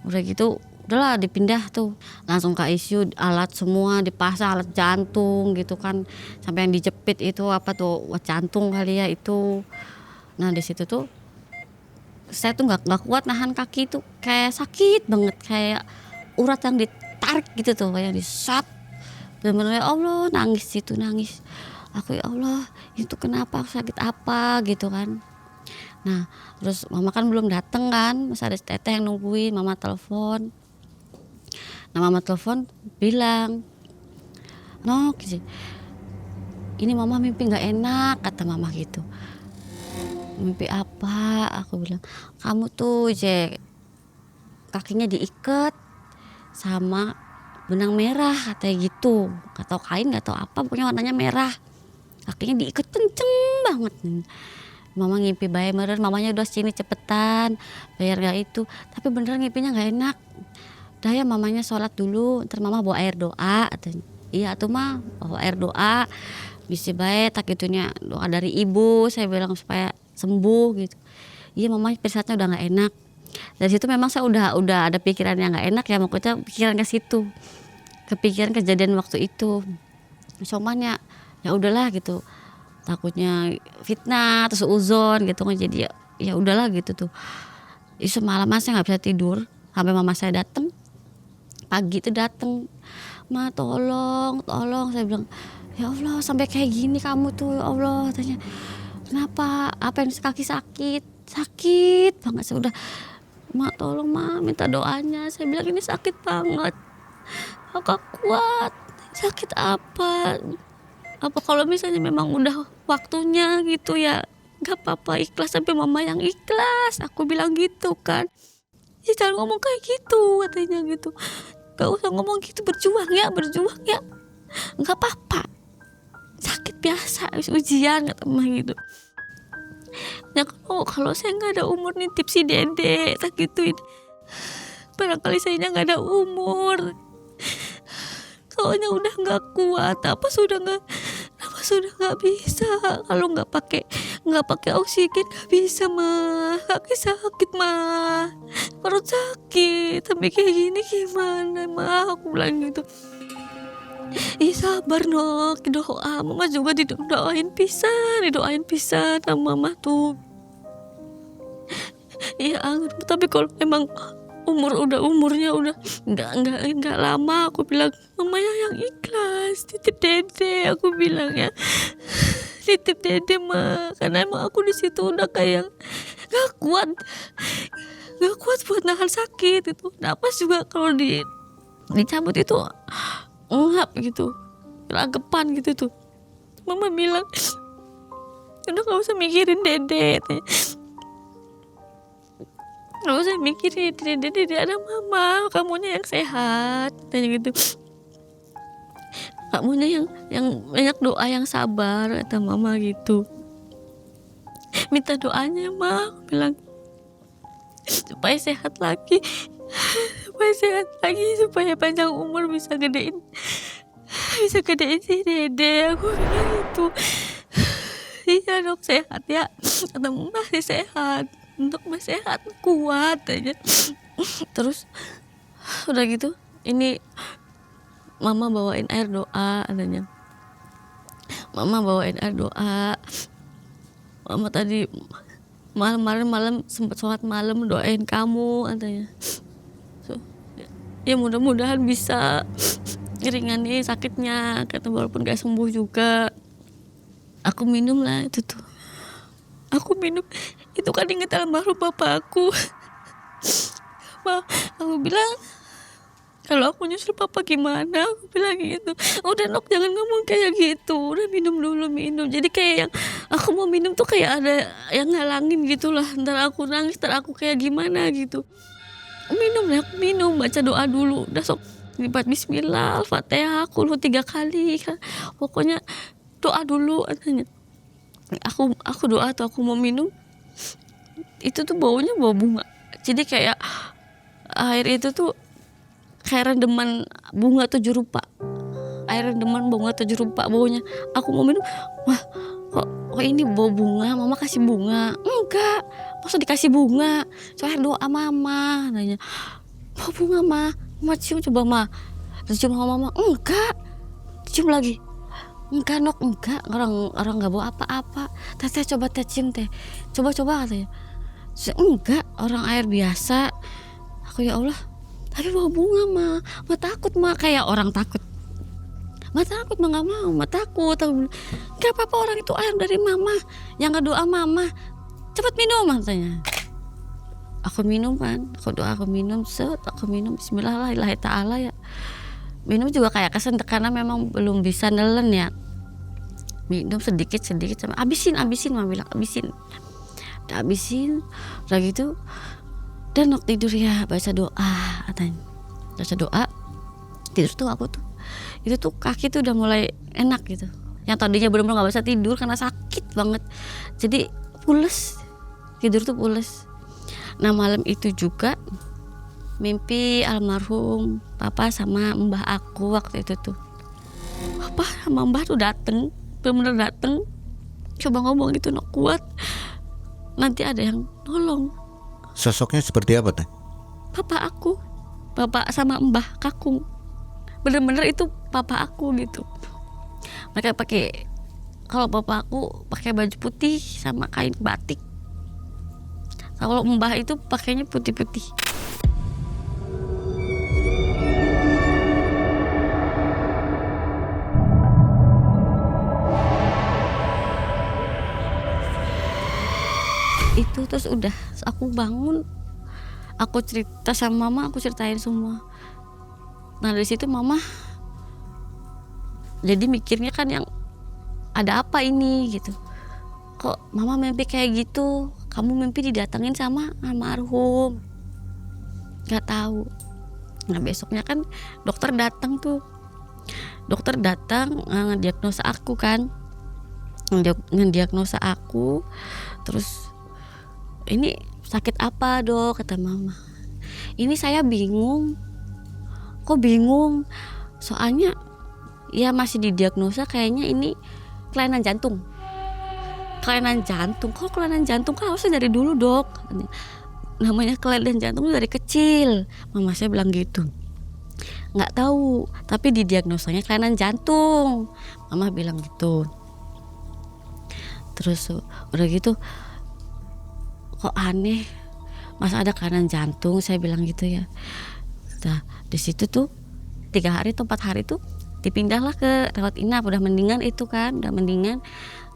Udah gitu udahlah dipindah tuh langsung ke ICU, alat semua dipasang, alat jantung gitu kan, sampai yang dijepit itu apa tuh jantung kali ya itu. Nah di situ tuh saya tuh nggak kuat nahan kaki tuh, kayak sakit banget, kayak urat yang ditarik gitu tuh, kayak disat. Bener-bener ya Allah, nangis aku, ya Allah itu kenapa, sakit apa gitu kan. Nah terus mama kan belum dateng kan, masih ada teteh yang nungguin. Mama telepon, nah mama telepon bilang, "Nok, ini mama mimpi nggak enak," kata mama gitu. "Mimpi apa?" Aku bilang, "Kamu tuh kakinya diikat sama benang merah," katanya gitu. Gak tau kain, gak tau apa, pokoknya warnanya merah. Kakinya diikat kenceng banget. Mama ngimpi bae meren, mamanya udah sini cepetan, bayar gak itu. Tapi beneran ngimpinya gak enak. Udah ya mamanya sholat dulu, ntar mama bawa air doa, katanya. Iya tuh mah, bawa air doa. Bisa bae tak gitunya, doa dari ibu, saya bilang supaya sembuh gitu. Iya mamanya pirasatnya udah gak enak. Dari situ memang saya udah ada pikiran yang nggak enak ya, makanya pikiran ke situ, kepikiran kejadian waktu itu. Cuman ya udahlah gitu, takutnya fitnah terus uzon gitu kan, jadi ya udahlah gitu tuh. Itu semalaman saya nggak bisa tidur sampai mama saya datang pagi itu datang, "Ma tolong, saya bilang, "Ya Allah sampai kayak gini kamu tuh, ya Allah," tanya, "Kenapa? Apa yang kaki sakit banget." Saya udah, "Ma tolong ma, minta doanya." Saya bilang ini sakit banget, agak kuat. Sakit apa? Apa kalau misalnya memang udah waktunya gitu ya, gak apa-apa ikhlas, sampai mama yang ikhlas. Aku bilang gitu kan. "Ya jangan ngomong kayak gitu," katanya gitu. "Gak usah ngomong gitu, berjuang ya. Gak apa-apa. Sakit biasa, ujian," kata mama gitu. Ya kalau saya nggak ada umur nitip si Dede tak gituin, barangkali saya nggak ada umur, soalnya udah nggak kuat, apa sudah nggak bisa, kalau nggak pakai oksigen nggak bisa mah, kaki sakit mah, perut sakit, tapi kayak gini gimana mah," aku bilang gitu. "Ih sabar Nok, doa mama juga didoain pisan sama mama tuh." Iya, tapi kalau emang umurnya udah nggak lama, aku bilang mamanya yang ikhlas, titip Dede, aku bilang ya, titip Dede mah, karena emang aku di situ udah kayak nggak kuat buat nahan sakit itu. Napas juga kalau dicabut itu ngap gitu, kelagepan gitu tuh. Mama bilang, "Udah gak usah mikirin Dede, gak usah mikirin Dede ada mama, kamunya yang sehat," tanya gitu. "Kamunya yang banyak doa, yang sabar," kata mama gitu. "Minta doanya mah," aku bilang, "supaya sehat lagi, supaya panjang umur, bisa gedein si Dede," aku bilang gitu. "Iya Dok, sehat ya," kata mama, "masih sehat, untuk masih sehat, kuat aja." Terus udah gitu, ini mama bawain air doa, adanya mama bawain air doa. Mama tadi malam sempat sholat malam, doain kamu, katanya. Ya mudah-mudahan bisa ngeringanin sakitnya, kata, walaupun gak sembuh juga. Aku minum lah itu tuh, aku minum itu kan inget almarhum bapak aku. Aku bilang, "Kalau aku nyusul papa gimana?" Aku bilang gitu. "Udah Nok, jangan ngomong kayak gitu, udah minum dulu." Jadi kayak yang aku mau minum tuh kayak ada yang ngalangin gitulah, ntar aku nangis, ntar aku kayak gimana gitu. Aku minum, baca doa dulu, udah sok lipat bismillah, Al-Fatihah, Qul 3 kali, pokoknya doa dulu, katanya. Aku doa atau aku mau minum, itu tuh baunya bau bunga. Jadi kayak air itu tuh kayak rendeman bunga 7 rupa. Air rendeman bunga 7 rupa baunya. Aku mau minum, wah kok ini bau bunga, mama kasih bunga. Enggak, maksud dikasih bunga, soalnya doa mama, nanya, "Bau bunga mama cium coba mah." Terus cium sama mama, enggak, cium lagi. "Enggak Nok, enggak, orang nggak bawa apa-apa. Teh coba teh cium teh, coba katanya. Enggak, orang air biasa." Aku, ya Allah, tapi bau bunga mah takut mah, kayak orang takut. Takut mah nggak mau, takut. Nggak apa-apa, orang itu air dari mama, yang ngedoa mama. Cepat minum katanya. Aku minum kan, aku minum, aku minum bismillahirrahmanirrahim ta'ala ya. Minum juga kayak kesentek karena memang belum bisa nelen ya. Minum sedikit sama abisin mama bilang abisin. Udah abisin, udah gitu. Dan waktu tidur ya baca doa katanya. Baca doa, tidur tuh aku tuh. Itu tuh kaki tuh udah mulai enak gitu. Yang tadinya benar-benar nggak bisa tidur karena sakit banget. Jadi pules, tidur tuh pules. Nah malam itu juga mimpi almarhum papa sama mbah aku waktu itu tuh. Papa sama mbah tuh dateng, bener-bener dateng. Coba ngomong gitu nak kuat. Nanti ada yang nolong. Sosoknya seperti apa teh? Papa aku, bapak sama mbah kakung. Bener-bener itu papa aku gitu. Mereka pakai, kalau papa aku pakai baju putih sama kain batik. Kalau mbah itu pakainya putih-putih. Itu terus udah aku bangun, aku cerita sama mama, aku ceritain semua. Nah dari situ mama jadi mikirnya kan yang ada apa ini gitu. Kok mama mimpi kayak gitu? Kamu mimpi didatengin sama almarhum? Gak tahu. Nah besoknya kan dokter datang tuh. Dokter datang ngediagnosa aku kan. Ngediagnosa aku. Terus ini sakit apa dok? Kata mama. Ini saya bingung. Kok bingung? Soalnya ya masih didiagnosa kayaknya ini kelainan jantung. Kelainan jantung, kok kelainan jantung kan harusnya dari dulu dok. Namanya kelainan jantung dari kecil. Mama saya bilang gitu. Nggak tahu, tapi didiagnosanya kelainan jantung. Mama bilang gitu. Terus udah gitu, kok aneh, masa ada kelainan jantung? Saya bilang gitu ya. Nah di situ tuh 3 hari atau 4 hari tuh dipindahlah ke rawat inap. Udah mendingan itu kan, udah mendingan.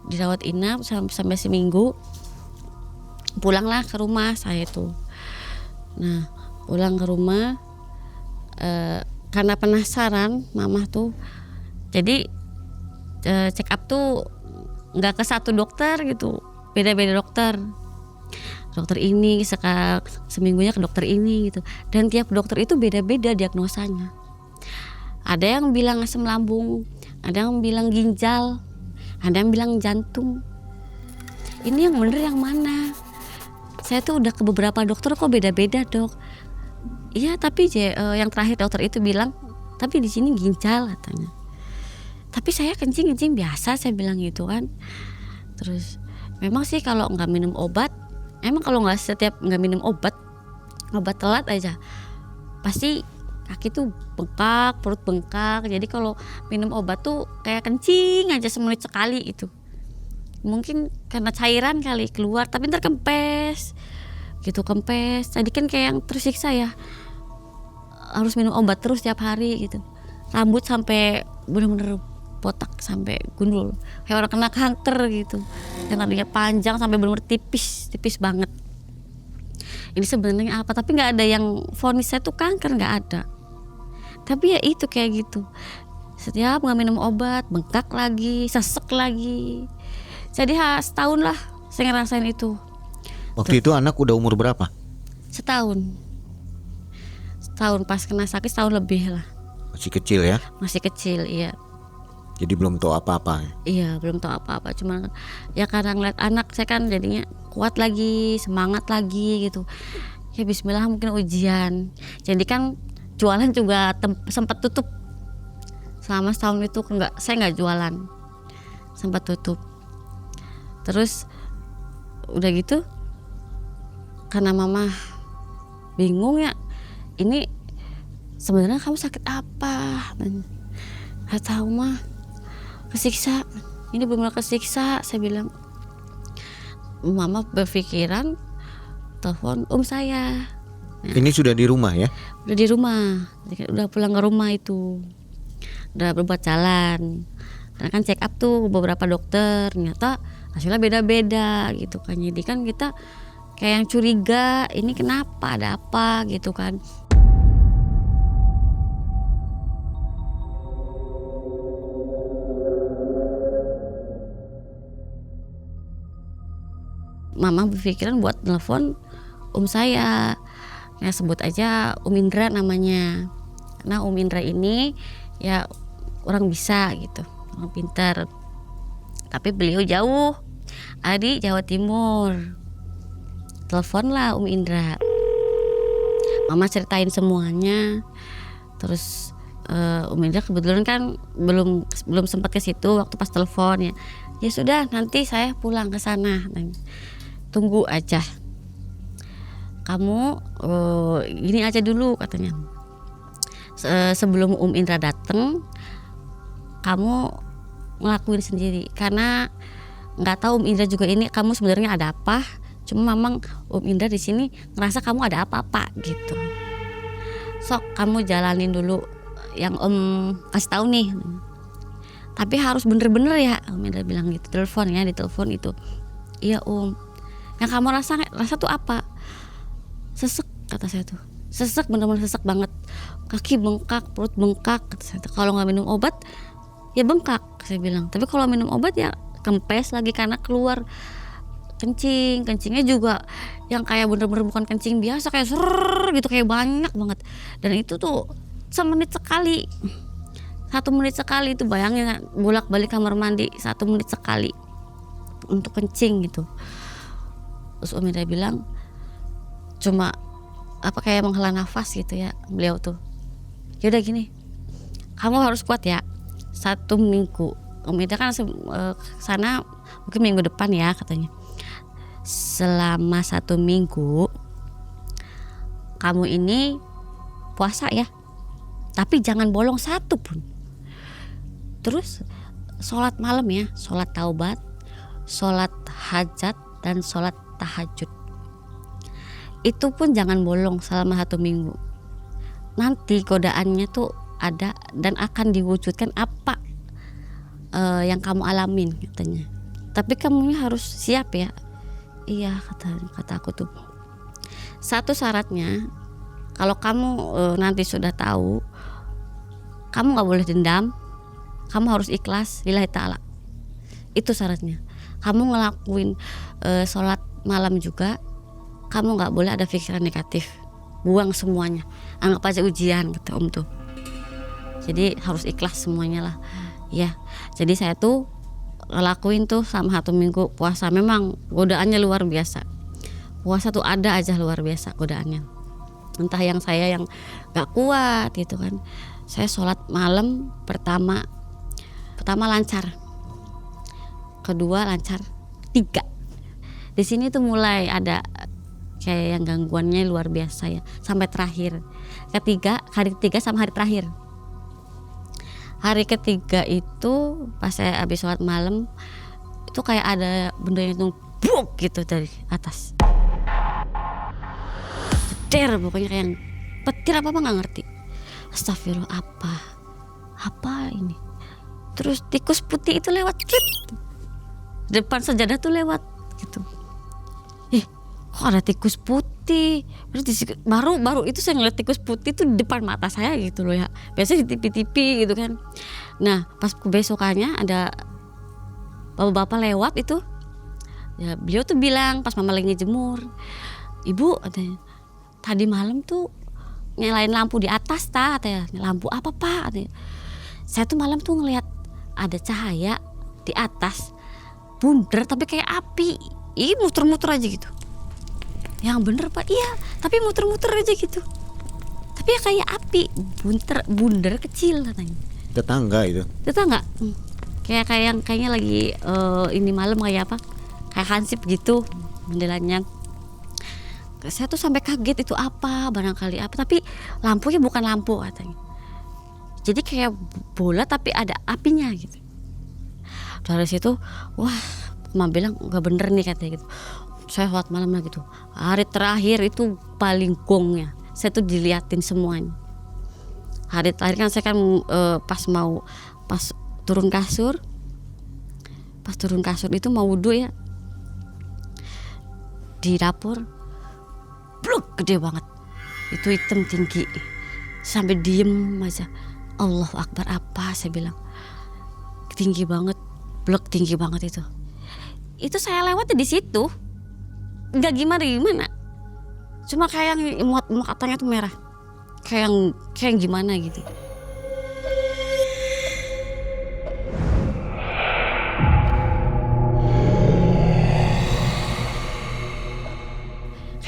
Dirawat inap sampai seminggu, pulanglah ke rumah saya tuh. Nah pulang ke rumah karena penasaran mama tuh, jadi check up tuh nggak ke satu dokter gitu, beda-beda dokter. Dokter ini seminggunya ke dokter ini gitu, dan tiap dokter itu beda-beda diagnosanya. Ada yang bilang asam lambung, ada yang bilang ginjal, ada yang bilang jantung. Ini yang bener yang mana? Saya tuh udah ke beberapa dokter kok beda-beda dok. Iya tapi yang terakhir dokter itu bilang, tapi di sini ginjal katanya. Tapi saya kencing biasa, saya bilang gitu kan. Terus memang sih kalau nggak minum obat, emang kalau nggak setiap nggak minum obat telat aja, pasti kaki tuh bengkak, perut bengkak. Jadi kalau minum obat tuh kayak kencing aja semenit sekali gitu. Mungkin karena cairan kali keluar, tapi ntar kempes gitu, kempes. Tadi kan kayak yang tersiksa ya, harus minum obat terus tiap hari gitu. Rambut sampai bener-bener botak sampai gundul, kayak orang kena kanker gitu. Yang tadinya panjang sampai bener-bener tipis banget. Ini sebenarnya apa? Tapi nggak ada yang vonis saya tuh kanker, nggak ada. Tapi ya itu kayak gitu. Setiap nggak minum obat, bengkak lagi, sesek lagi. Jadi setahun lah saya ngerasain itu. Waktu itu anak udah umur berapa? Setahun pas kena sakit, setahun lebih lah. Masih kecil ya? Masih kecil, iya. Jadi belum tahu apa-apa. Iya, belum tahu apa-apa. Cuma ya karena ngeliat anak saya kan jadinya kuat lagi, semangat lagi gitu. Ya bismillah mungkin ujian. Jadi kan jualan juga sempat tutup. Selama setahun itu saya nggak jualan. Sempat tutup. Terus udah gitu karena mama bingung ya, ini sebenarnya kamu sakit apa? Nggak tahu mah, kesiksa. Ini benar kesiksa, saya bilang. Mama berpikiran telepon saya. Ini sudah di rumah ya? Udah di rumah, udah pulang ke rumah itu, udah berbuat jalan. Karena kan check up tuh beberapa dokter, ternyata hasilnya beda-beda gitu kan. Jadi kan kita kayak yang curiga, ini kenapa, ada apa gitu kan. Mama berpikiran buat telepon saya, ya sebut aja Indra namanya. Karena Indra ini ya orang bisa gitu, orang pintar. Tapi beliau jauh, di Jawa Timur. Teleponlah Indra. Mama ceritain semuanya. Terus Indra kebetulan kan belum sempat ke situ waktu pas telepon ya. Ya sudah, nanti saya pulang ke sana. Tunggu aja. Kamu gini aja dulu katanya. Sebelum Indra datang, kamu ngelakuin sendiri, karena nggak tahu Indra juga ini kamu sebenarnya ada apa. Cuma memang Indra di sini ngerasa kamu ada apa-apa gitu. Sok kamu jalanin dulu yang kasih tahu nih. Tapi harus bener-bener ya, Indra bilang gitu. Telepon ya, di telepon itu. Iya yang kamu rasa tuh apa? Sesek, kata saya tuh. Sesek, bener-bener sesek banget. Kaki bengkak, perut bengkak, kata saya tuh. Kalau nggak minum obat ya bengkak, saya bilang. Tapi kalau minum obat ya kempes lagi karena keluar kencingnya juga yang kayak bener-bener bukan kencing biasa, kayak ser gitu, kayak banyak banget. Dan itu tuh 1 menit sekali itu, bayangin bolak-balik kamar mandi 1 menit sekali untuk kencing gitu. Terus Indra bilang cuma kayak menghela nafas gitu ya beliau tuh. Ya udah gini, kamu harus kuat ya 1 minggu. Indra kan sana mungkin minggu depan ya katanya. Selama 1 minggu kamu ini puasa ya, tapi jangan bolong 1 pun. Terus sholat malam ya, sholat taubat, sholat hajat, dan sholat tahajud. Itu pun jangan bolong selama 1 minggu. Nanti godaannya tuh ada dan akan diwujudkan apa yang kamu alamin katanya. Tapi kamu harus siap ya. Iya kata aku tuh. Satu syaratnya, kalau kamu nanti sudah tahu, kamu nggak boleh dendam, kamu harus ikhlas lillahi ta'ala. Itu syaratnya. Kamu ngelakuin sholat malam juga, kamu nggak boleh ada pikiran negatif, buang semuanya, anggap aja ujian kata tuh. Jadi harus ikhlas semuanya lah ya. Jadi saya tuh ngelakuin tuh sama 1 minggu puasa. Memang godaannya luar biasa, puasa tuh ada aja luar biasa godaannya. Entah yang saya yang nggak kuat gitu kan. Saya sholat malam pertama lancar, kedua lancar, 3 di sini tuh mulai ada kayak yang gangguannya luar biasa ya, sampai terakhir hari ketiga sama hari terakhir. Hari ketiga itu pas saya habis sholat malam itu kayak ada benda yang buk gitu dari atas, jeder, pokoknya kayak yang petir apa nggak ngerti. Astagfirullah, apa ini. Terus tikus putih itu lewat depan sajadah tuh lewat gitu. Kok ada tikus putih? Baru itu saya ngeliat tikus putih tuh depan mata saya gitu loh ya. Biasanya di TV gitu kan. Nah pas kebesokannya ada bapak-bapak lewat itu. Ya beliau tuh bilang pas mama lagi ngejemur, "Ibu," katanya, "tadi malam tuh nyalain lampu di atas katanya." "Lampu apa Pak?" katanya. "Saya tuh malam tuh ngeliat ada cahaya di atas, bundar tapi kayak api. Muter-muter aja gitu." "Yang bener Pak?" "Iya, tapi muter-muter aja gitu. Tapi ya kayak api, bundar kecil," katanya. Tetangga itu. Tetangga. Kayaknya lagi ini malam kayak apa? Kayak hansip gitu bendelanya. Saya tuh sampai kaget, itu apa, barangkali apa, tapi lampunya bukan lampu katanya. Jadi kayak bola tapi ada apinya gitu. Dari situ, wah, mama bilang nggak bener nih katanya gitu. Saya sholat malam lah gitu. Hari terakhir itu paling gongnya. Saya tuh diliatin semuanya. Hari terakhir kan saya kan pas turun kasur, Pas turun kasur itu mau wudhu ya, di dapur bluk gede banget, itu hitam tinggi, sampai diem aja. Allahu Akbar, apa saya bilang, tinggi banget, blok tinggi banget itu saya lewat di situ, nggak gimana, cuma kayak yang katanya tuh merah, kayak yang gimana gitu.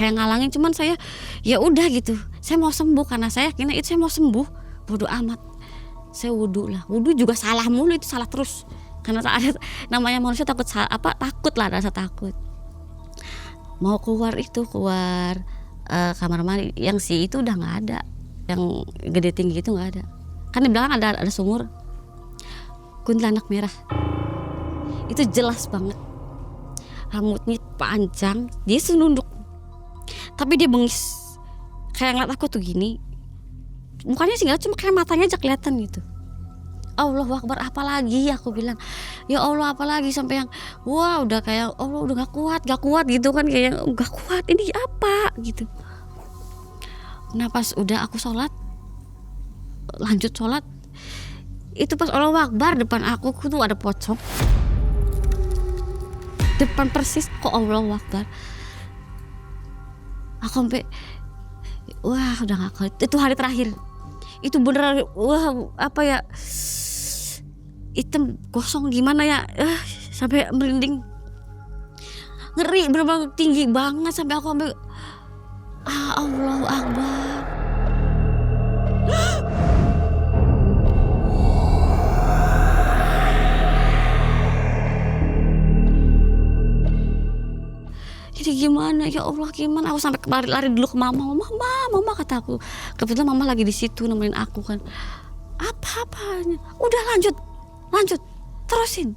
Kayak ngalangin, cuman saya ya udah gitu, saya mau sembuh karena saya yakin itu saya mau sembuh, bodo amat. Saya wudhu lah, wudhu juga salah mulu, itu salah terus karena ada namanya manusia takut takut lah, rasa takut. Mau keluar kamar mandi yang si itu udah nggak ada, yang gede tinggi itu nggak ada, kan di belakang ada sumur. Kuntilanak merah itu jelas banget, rambutnya panjang, dia senunduk tapi dia bengis, kayak ngeliat aku tuh gini, mukanya sih nggak, cuma kayak matanya aja kelihatan gitu. Allahu Akbar, apalagi aku bilang, ya Allah apalagi, sampai yang wah udah kayak Allah udah gak kuat gitu kan, kayak gak kuat, ini apa gitu. Nah pas udah aku lanjut sholat, itu pas Allahu Akbar depan aku tuh ada pocong, depan persis kok Allahu Akbar. Aku sampai wah udah gak kuat. Itu hari terakhir, itu beneran wah apa ya, hitam kosong gimana ya, sampai merinding, ngeri, bener-bener tinggi banget, sampai aku sampai Allahu Akbar. Jadi gimana ya Allah, gimana? Aku sampai lari dulu ke mama kata aku. Kebetulan mama lagi di situ nemenin aku kan. Apa-apanya? Udah lanjut, terusin.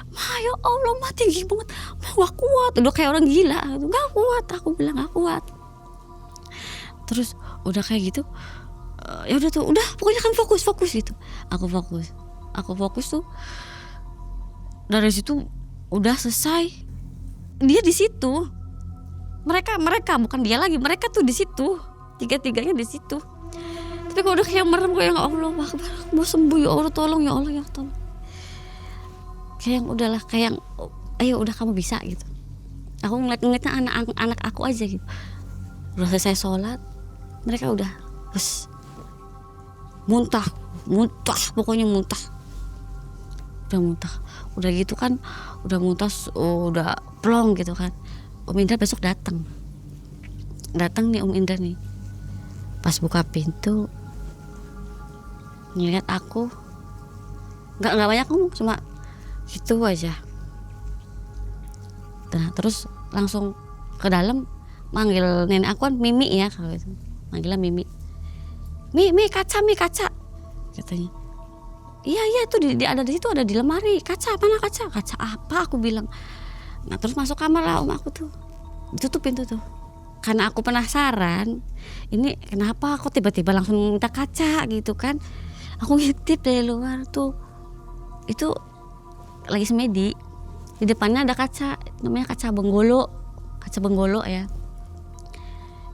Ma ya Allah, ma tinggi banget, ma gak kuat. Udah kayak orang gila, gak kuat. Aku bilang gak kuat. Terus udah kayak gitu, ya udah tuh, udah pokoknya kan fokus gitu. Aku fokus tuh. Dari situ udah selesai. Dia di situ, mereka bukan dia lagi, mereka tuh di situ, tiga-tiganya di situ. Tapi kalau udah kayak merem, kayak Allah Akbar, mau sembuh ya Allah, tolong ya Allah ya tolong. Kayak yang udahlah, kayak yang ayo udah kamu bisa gitu. Aku ngeliatnya anak aku aja gitu. Udah selesai sholat, mereka udah terus muntah, pokoknya muntah. Udah gitu kan, udah muntah, udah plong gitu kan. Om Indra besok datang nih Om Indra nih. Pas buka pintu ngeliat aku, nggak banyak ngomong, cuma gitu aja. Nah terus langsung ke dalam manggil nenek aku kan Mimi ya, kalau itu manggilnya Mimi kaca katanya. Iya itu ada di situ, ada di lemari. Kaca apa aku bilang. Nah terus masuk kamar lah om aku tuh, ditutup pintu tuh. Karena aku penasaran, ini kenapa aku tiba-tiba langsung minta kaca gitu kan. Aku ngintip dari luar tuh, itu lagi semedi, di depannya ada kaca, namanya kaca benggolo ya.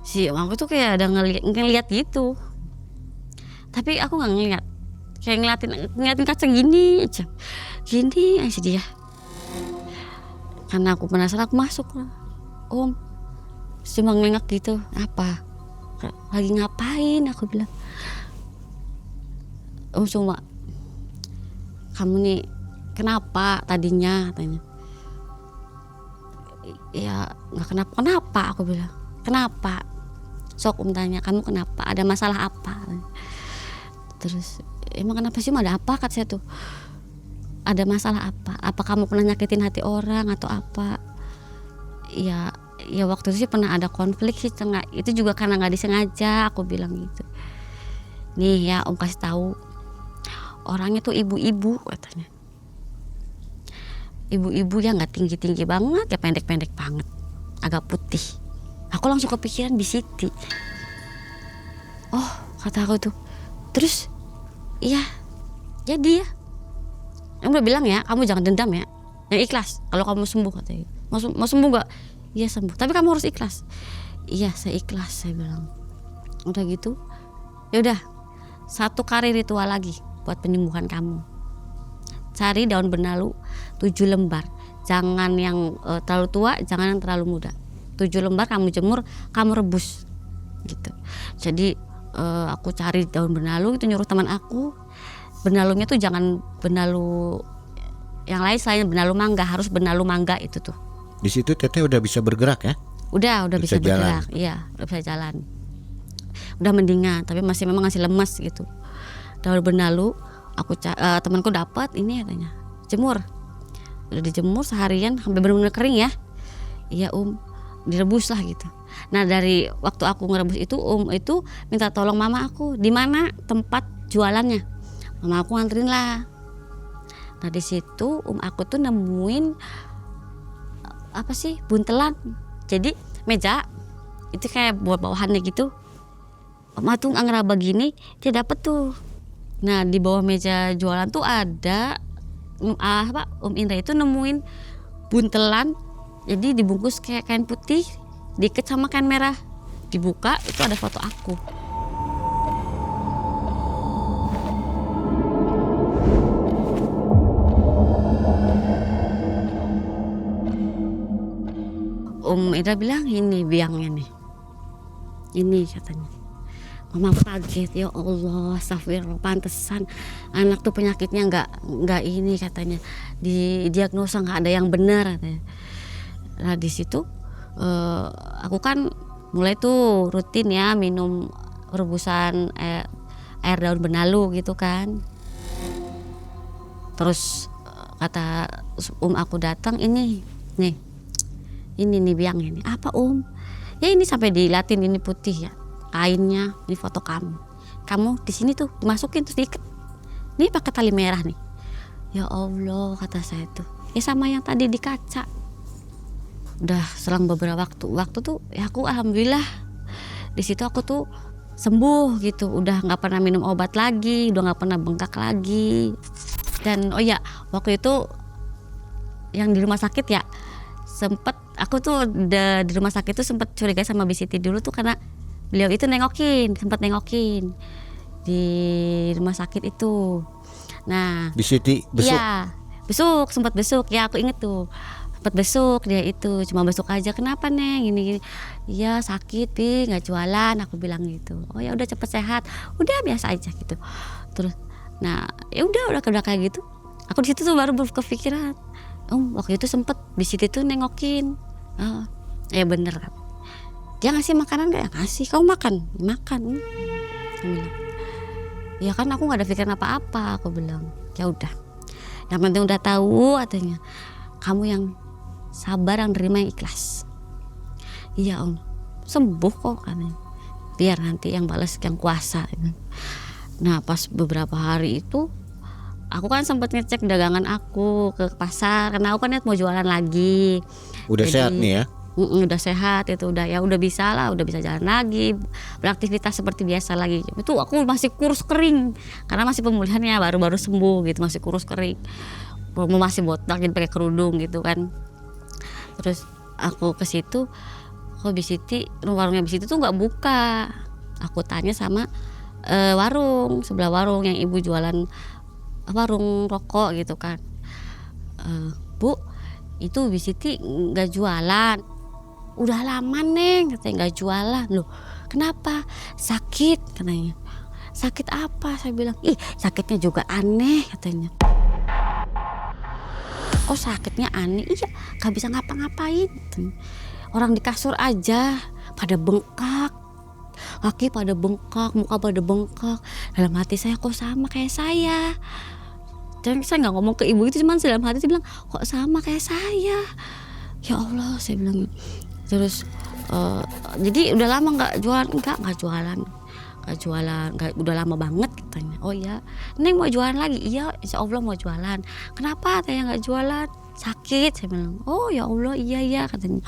Si om aku tuh kayak ada ngeliat gitu, tapi aku nggak ngeliat. Kayak ngeliatin kaca gini aja dia. Karena aku penasaran, aku masuk lah. Om, cuma ngelengak gitu. Apa? Lagi ngapain? Aku bilang. Om cuma, kamu nih kenapa tadinya? Katanya. Ya nggak kenapa. Aku bilang. Kenapa? Sok om tanya, kamu kenapa? Ada masalah apa? Terus emang kenapa sih, ada apa, kata saya tuh, ada masalah apa kamu pernah nyakitin hati orang atau apa? Ya waktu itu sih pernah ada konflik sih, itu juga karena nggak disengaja, aku bilang gitu. Nih ya om kasih tahu, orangnya tuh ibu-ibu katanya, ibu-ibu yang nggak tinggi banget ya, pendek banget, agak putih. Aku langsung kepikiran Bisiti. Oh kata aku tuh. Terus iya, jadi ya Om udah bilang ya, kamu jangan dendam ya, yang ikhlas. Kalau kamu sembuh katanya, mau sembuh nggak? Iya sembuh, tapi kamu harus ikhlas. Iya saya ikhlas, saya bilang. Udah gitu, ya udah 1 kali ritual lagi buat penyembuhan kamu. Cari daun benalu 7 lembar, jangan yang terlalu tua, jangan yang terlalu muda. 7 lembar kamu jemur, kamu rebus gitu. Jadi aku cari daun benalu, itu nyuruh teman aku. Benalunya tuh jangan benalu yang lain selain benalu mangga, harus benalu mangga itu tuh. Di situ Teteh udah bisa bergerak ya? Udah bisa jalan. bergerak, iya udah bisa jalan. Udah mendingan, tapi memang masih lemas gitu. Daun benalu, temanku dapat ini katanya, jemur. Udah dijemur seharian sampai benar-benar kering ya. Iya direbus lah gitu. Nah dari waktu aku ngerebus itu itu minta tolong mama aku, di mana tempat jualannya. Mama aku nganterin lah. Nah di situ aku tuh nemuin buntelan. Jadi meja itu kayak buat bawahannya gitu. Mama tuh ngeraba gini, dia dapet tuh. Nah di bawah meja jualan tuh ada Indra itu nemuin buntelan. Jadi dibungkus kayak kain putih, diikat sama kain merah. Dibuka itu ada foto aku. Indra bilang ini biangnya nih. Ini katanya. Mama kaget, ya Allah, astagfirullah, pantesan anak tuh penyakitnya nggak ini katanya, di diagnosa nggak ada yang benar katanya. Nah di situ aku kan mulai tuh rutin ya minum rebusan air daun benalu gitu kan. Terus kata aku datang, ini nih biangnya nih. Apa ya ini sampai dilatin, ini putih ya kainnya, ini foto kamu di sini tuh dimasukin terus diikat, ini pakai tali merah nih. Ya Allah kata saya tuh, ya sama yang tadi di kaca. Udah selang beberapa waktu tuh ya aku alhamdulillah di situ aku tuh sembuh gitu, udah nggak pernah minum obat lagi, udah nggak pernah bengkak lagi. Dan oh ya waktu itu yang di rumah sakit ya, sempet aku tuh di rumah sakit tuh sempet curiga sama Bisiti dulu tuh, karena beliau itu sempat nengokin di rumah sakit itu. Nah Bisiti besuk? Iya sempat besuk ya, aku inget tuh sempat besuk dia itu, cuma besuk aja. Kenapa Neng gini? Iya sakit Pi, nggak jualan, aku bilang gitu. Oh ya udah cepet sehat, udah biasa aja gitu. Terus nah ya udah kayak gitu. Aku di situ tuh baru berkepikiran, waktu itu sempet Bisiti tuh nengokin. Oh ya bener kan, dia ngasih makanan gak? Ngasih. Kamu makan? Makan. Aku bilang, ya kan aku nggak ada pikiran apa-apa. Aku bilang ya udah, yang penting udah tahu katanya, kamu yang sabar, yang nerima, yang ikhlas. Iya sembuh kok katanya, biar nanti yang balas yang kuasa. Nah pas beberapa hari itu aku kan sempat ngecek dagangan aku ke pasar, karena aku kan niat mau jualan lagi. Udah sehat nih ya? Udah sehat itu, udah bisa jalan lagi, beraktivitas seperti biasa lagi. Itu aku masih kurus kering karena masih pemulihannya baru sembuh gitu, masih kurus kering, masih botak gitu, pakai kerudung gitu kan. Terus aku ke situ, kok Bisiti, warungnya Bisiti tuh nggak buka. Aku tanya sama warung sebelah warung yang ibu jualan warung rokok gitu kan. Bu, itu Bisiti nggak jualan. Udah lama Neng katanya nggak jualan. Loh kenapa? Sakit katanya. Sakit apa? Saya bilang, ih sakitnya juga aneh katanya. Oh sakitnya aneh? Iya gak bisa ngapa-ngapain. Orang di kasur aja pada bengkak, kaki pada bengkak, muka pada bengkak. Dalam hati saya, kok sama kayak saya. Dan saya nggak ngomong ke ibu itu, cuman dalam hati saya bilang kok sama kayak saya. Ya Allah saya bilang. Terus jadi udah lama nggak jualan? Nggak jualan, udah lama banget katanya. Oh ya, Neng mau jualan lagi? Iya, insya Allah mau jualan. Kenapa katanya nggak jualan? Sakit, saya bilang. Oh ya Allah, iya katanya.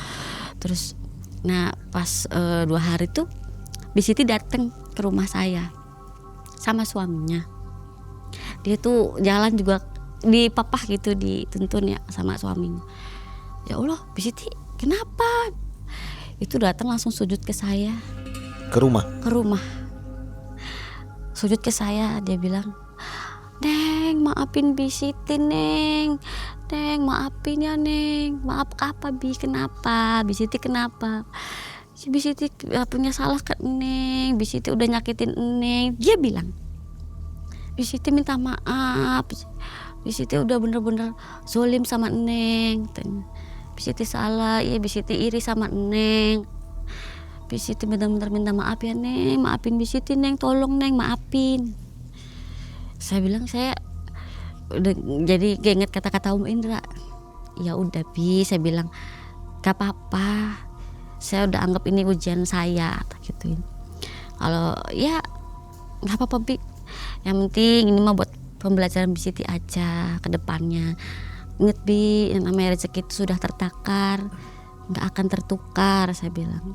Terus, nah pas 2 hari tuh, Bisiti datang ke rumah saya sama suaminya. Dia tuh jalan juga dipapah gitu, dituntun ya sama suaminya. Ya Allah, Bisiti kenapa? Itu datang langsung sujud ke saya. Ke rumah? Ke rumah. Sujud ke saya, dia bilang, Neng maafin Bisiti Neng. Neng maafin ya Neng. Maaf apa Bi, kenapa? Bisiti kenapa? Si Bisiti punya salah ke Neng. Bisiti udah nyakitin Neng. Dia bilang, Bisiti minta maaf. Bisiti udah bener-bener zolim sama Neng. Bisiti salah, ya Bisiti iri sama Neng. Bisiti bener-bener minta maaf ya Neng. Maafin Bisiti Neng, tolong Neng maafin. Saya bilang saya udah jadi keinget kata-kata Om Indra. Ya udah Bi, saya bilang gak apa-apa. Saya udah anggap ini ujian saya, gituin. Kalau ya gak apa-apa Bi. Yang penting ini mah buat pembelajaran Bisiti aja ke depannya. Ingat Bi, yang namanya rezeki itu sudah tertakar, gak akan tertukar, saya bilang.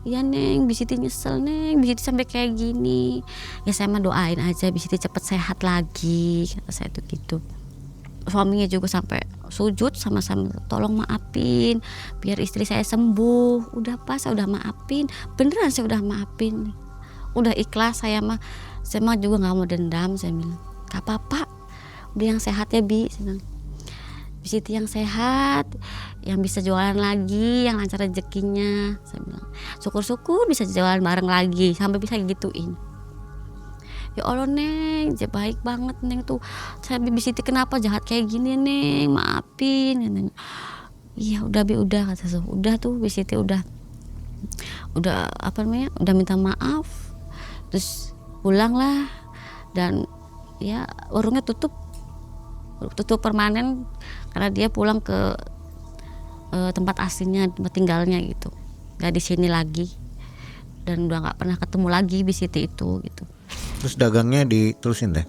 Iya Neng, Bisiti nyesel Neng, Bisiti sampai kayak gini. Ya saya mah doain aja Bisiti cepet sehat lagi, kata saya tuh gitu. Suaminya juga sampai sujud sama-sama, tolong maafin biar istri saya sembuh. Udah pas, saya udah maafin, beneran saya udah maafin. Udah ikhlas saya mah juga nggak mau dendam. Saya bilang gak apa-apa, udah yang sehat ya Bi, saya bilang. Bisiti yang sehat, yang bisa jualan lagi, yang lancar rezekinya. Saya bilang syukur-syukur bisa jualan bareng lagi, sampai bisa gituin. Ya Allah Neng, baik banget Neng tuh. Saya Bisiti kenapa jahat kayak gini Neng, maafin. Iya udah Bi, udah kata saya. Udah tuh Bisiti udah apa namanya, udah minta maaf. Terus pulang lah, dan ya warungnya tutup permanen karena dia pulang ke tempat aslinya, tempat tinggalnya gitu, nggak di sini lagi, dan udah nggak pernah ketemu lagi Bisiti itu gitu. Terus dagangnya diterusin deh?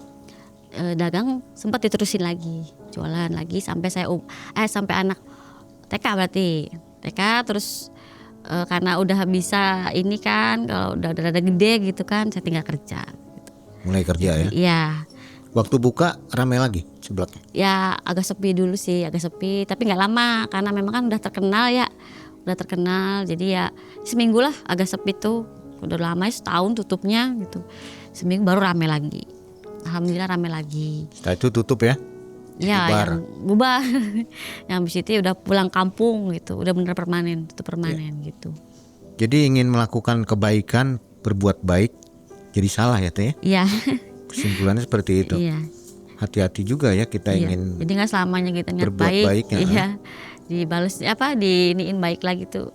Dagang sempat diterusin lagi, jualan lagi sampai sampai anak TK, berarti TK. Terus karena udah bisa ini kan, kalau udah gede gitu kan, saya tinggal kerja gitu. Mulai kerja ya? Iya. Waktu buka ramai lagi sebelaknya? Ya agak sepi dulu sih, agak sepi, tapi nggak lama karena memang kan udah terkenal, jadi ya seminggu lah agak sepi tuh. Udah lama, setahun tutupnya gitu, seminggu baru rame lagi. Alhamdulillah rame lagi. Setelah itu tutup ya? Ya bubar. yang bubar. Yang Bisiti udah pulang kampung gitu, udah bener permanen, tutup permanen gitu. Jadi ingin melakukan kebaikan, berbuat baik, jadi salah ya Teh? Iya. Kesimpulannya seperti itu. Iya. Hati-hati juga ya kita ingin jadi nggak selamanya kita niat berbuat baik ya. Iya. Dibalas diniin baik lagi tuh.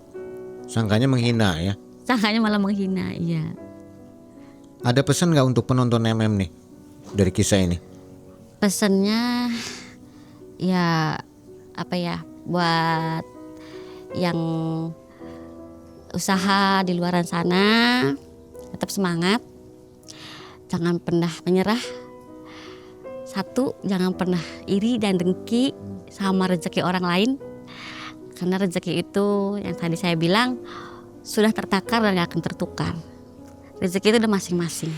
Sangkanya menghina ya. Sangkanya malah menghina, iya. Ada pesan nggak untuk penonton MM nih dari kisah ini? Pesannya ya apa ya, buat yang usaha di luaran sana tetap semangat. Jangan pernah menyerah. Satu, jangan pernah iri dan dengki sama rezeki orang lain. Karena rezeki itu yang tadi saya bilang sudah tertakar dan gak akan tertukar. Rezeki itu udah masing-masing.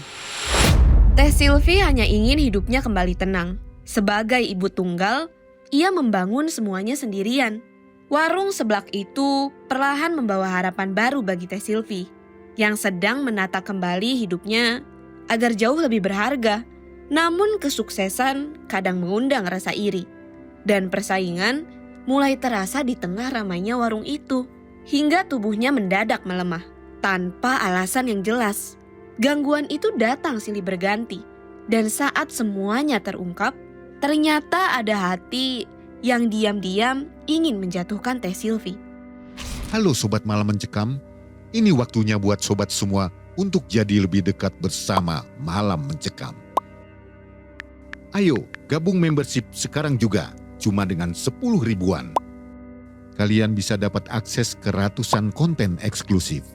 Teh Silvi hanya ingin hidupnya kembali tenang. Sebagai ibu tunggal, ia membangun semuanya sendirian. Warung seblak itu perlahan membawa harapan baru bagi Teh Silvi yang sedang menata kembali hidupnya agar jauh lebih berharga. Namun kesuksesan kadang mengundang rasa iri, dan persaingan mulai terasa di tengah ramainya warung itu, hingga tubuhnya mendadak melemah tanpa alasan yang jelas. Gangguan itu datang silih berganti, dan saat semuanya terungkap, ternyata ada hati yang diam-diam ingin menjatuhkan Teh Silvi. Halo Sobat Malam Mencekam, ini waktunya buat sobat semua untuk jadi lebih dekat bersama Malam Mencekam. Ayo gabung membership sekarang juga, cuma dengan 10 ribuan. Kalian bisa dapat akses ke ratusan konten eksklusif.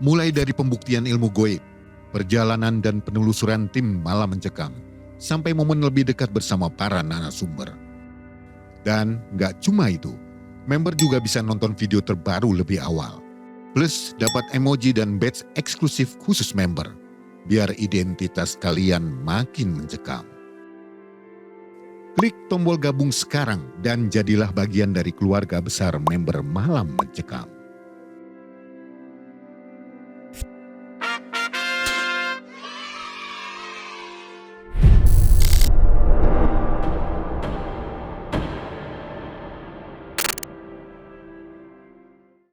Mulai dari pembuktian ilmu goib, perjalanan dan penelusuran tim Malam Mencekam, sampai momen lebih dekat bersama para narasumber. Dan gak cuma itu, member juga bisa nonton video terbaru lebih awal. Plus dapat emoji dan badge eksklusif khusus member, biar identitas kalian makin mencekam. Klik tombol gabung sekarang dan jadilah bagian dari keluarga besar member Malam Mencekam.